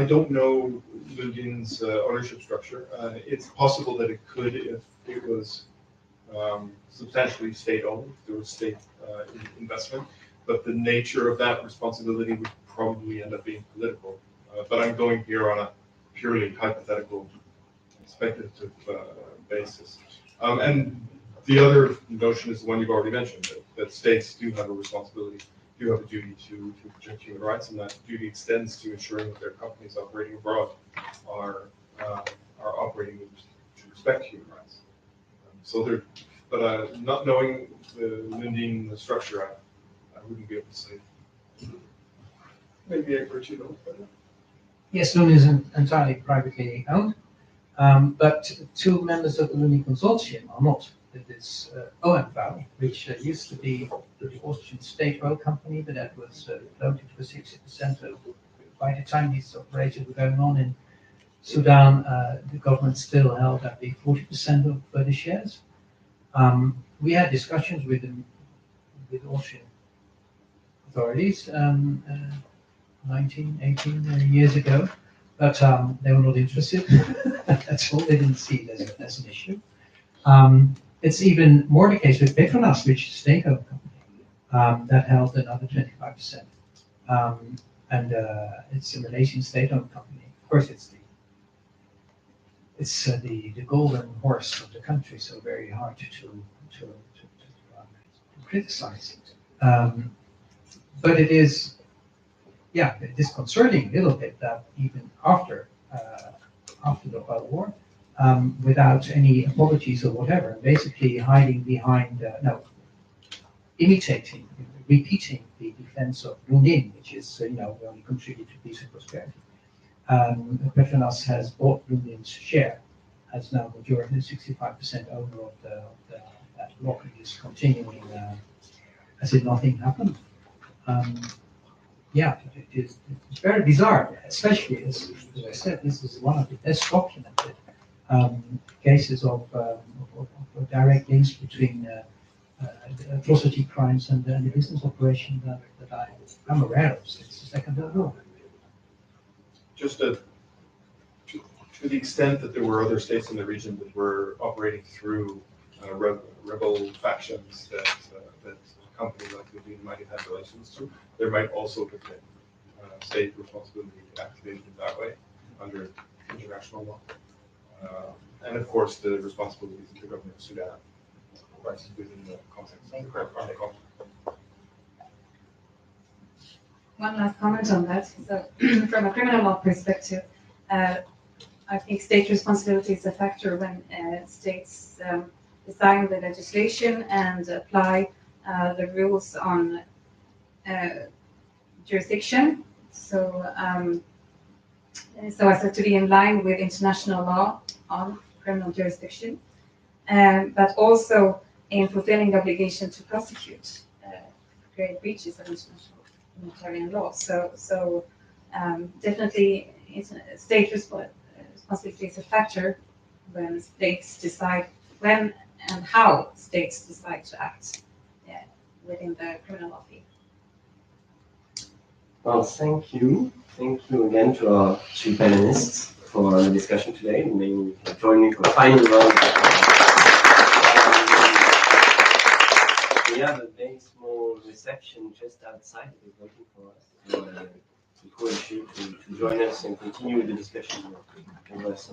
don't know Lundin's ownership structure. It's possible that it could if it was substantially state-owned, if there was state investment, but the nature of that responsibility would probably end up being political. But I'm going here on a purely hypothetical, speculative basis. And the other notion is the one you've already mentioned, that states do have a responsibility, do have a duty to protect human rights, and that duty extends to ensuring that their companies operating abroad are operating to respect human rights. But not knowing the Lundin structure, I wouldn't be able to say. Maybe Egbert, you know. Yes, Lundin is entirely privately owned, but two members of the Lundin consortium are not. It is OMV, which used to be the Austrian state oil company, but that was floated for 60% of. By the time these operations were going on in Sudan, the government still held, I think, 40% of the shares. We had discussions with Austrian authorities 19, 18 years ago, but they were not interested. That's all. They didn't see it as an issue. It's even more the case with Petronas, which is a state-owned company, that held another 25%. And it's a Malaysian state-owned company. Of course, it's the golden horse of the country, so very hard to criticize it. But it is concerning a little bit that even after the oil war, without any apologies or whatever, basically hiding behind, imitating, repeating the defense of Lundin, which is, we only contribute to peace and prosperity. Petronas has bought Lundin's share, has now majority 65% owner of that block, and is continuing as if nothing happened. It's very bizarre, especially as I said, this is one of the best documented cases of direct links between atrocity crimes and the business operation that I'm aware of since the Second World War. Just to the extent that there were other states in the region that were operating through rebel factions that a company like Lundin might have had relations to, there might also have been state responsibility activated in that way under international law. And of course, the responsibilities of the government of Sudan, right, within the context of the armed conflict. One last comment on that. So, from a criminal law perspective, I think state responsibility is a factor when states design the legislation and apply the rules on jurisdiction. So as to be in line with international law on criminal jurisdiction, but also in fulfilling the obligation to prosecute great breaches of international humanitarian law. So definitely, state responsibility is a factor when states decide when and how states decide to act within the criminal law field. Well, thank you. Thank you again to our two panelists for the discussion today. And maybe you can join me for the final round. We have a very small reception just outside that is waiting for us. So, we encourage you to join us and continue the discussion with us.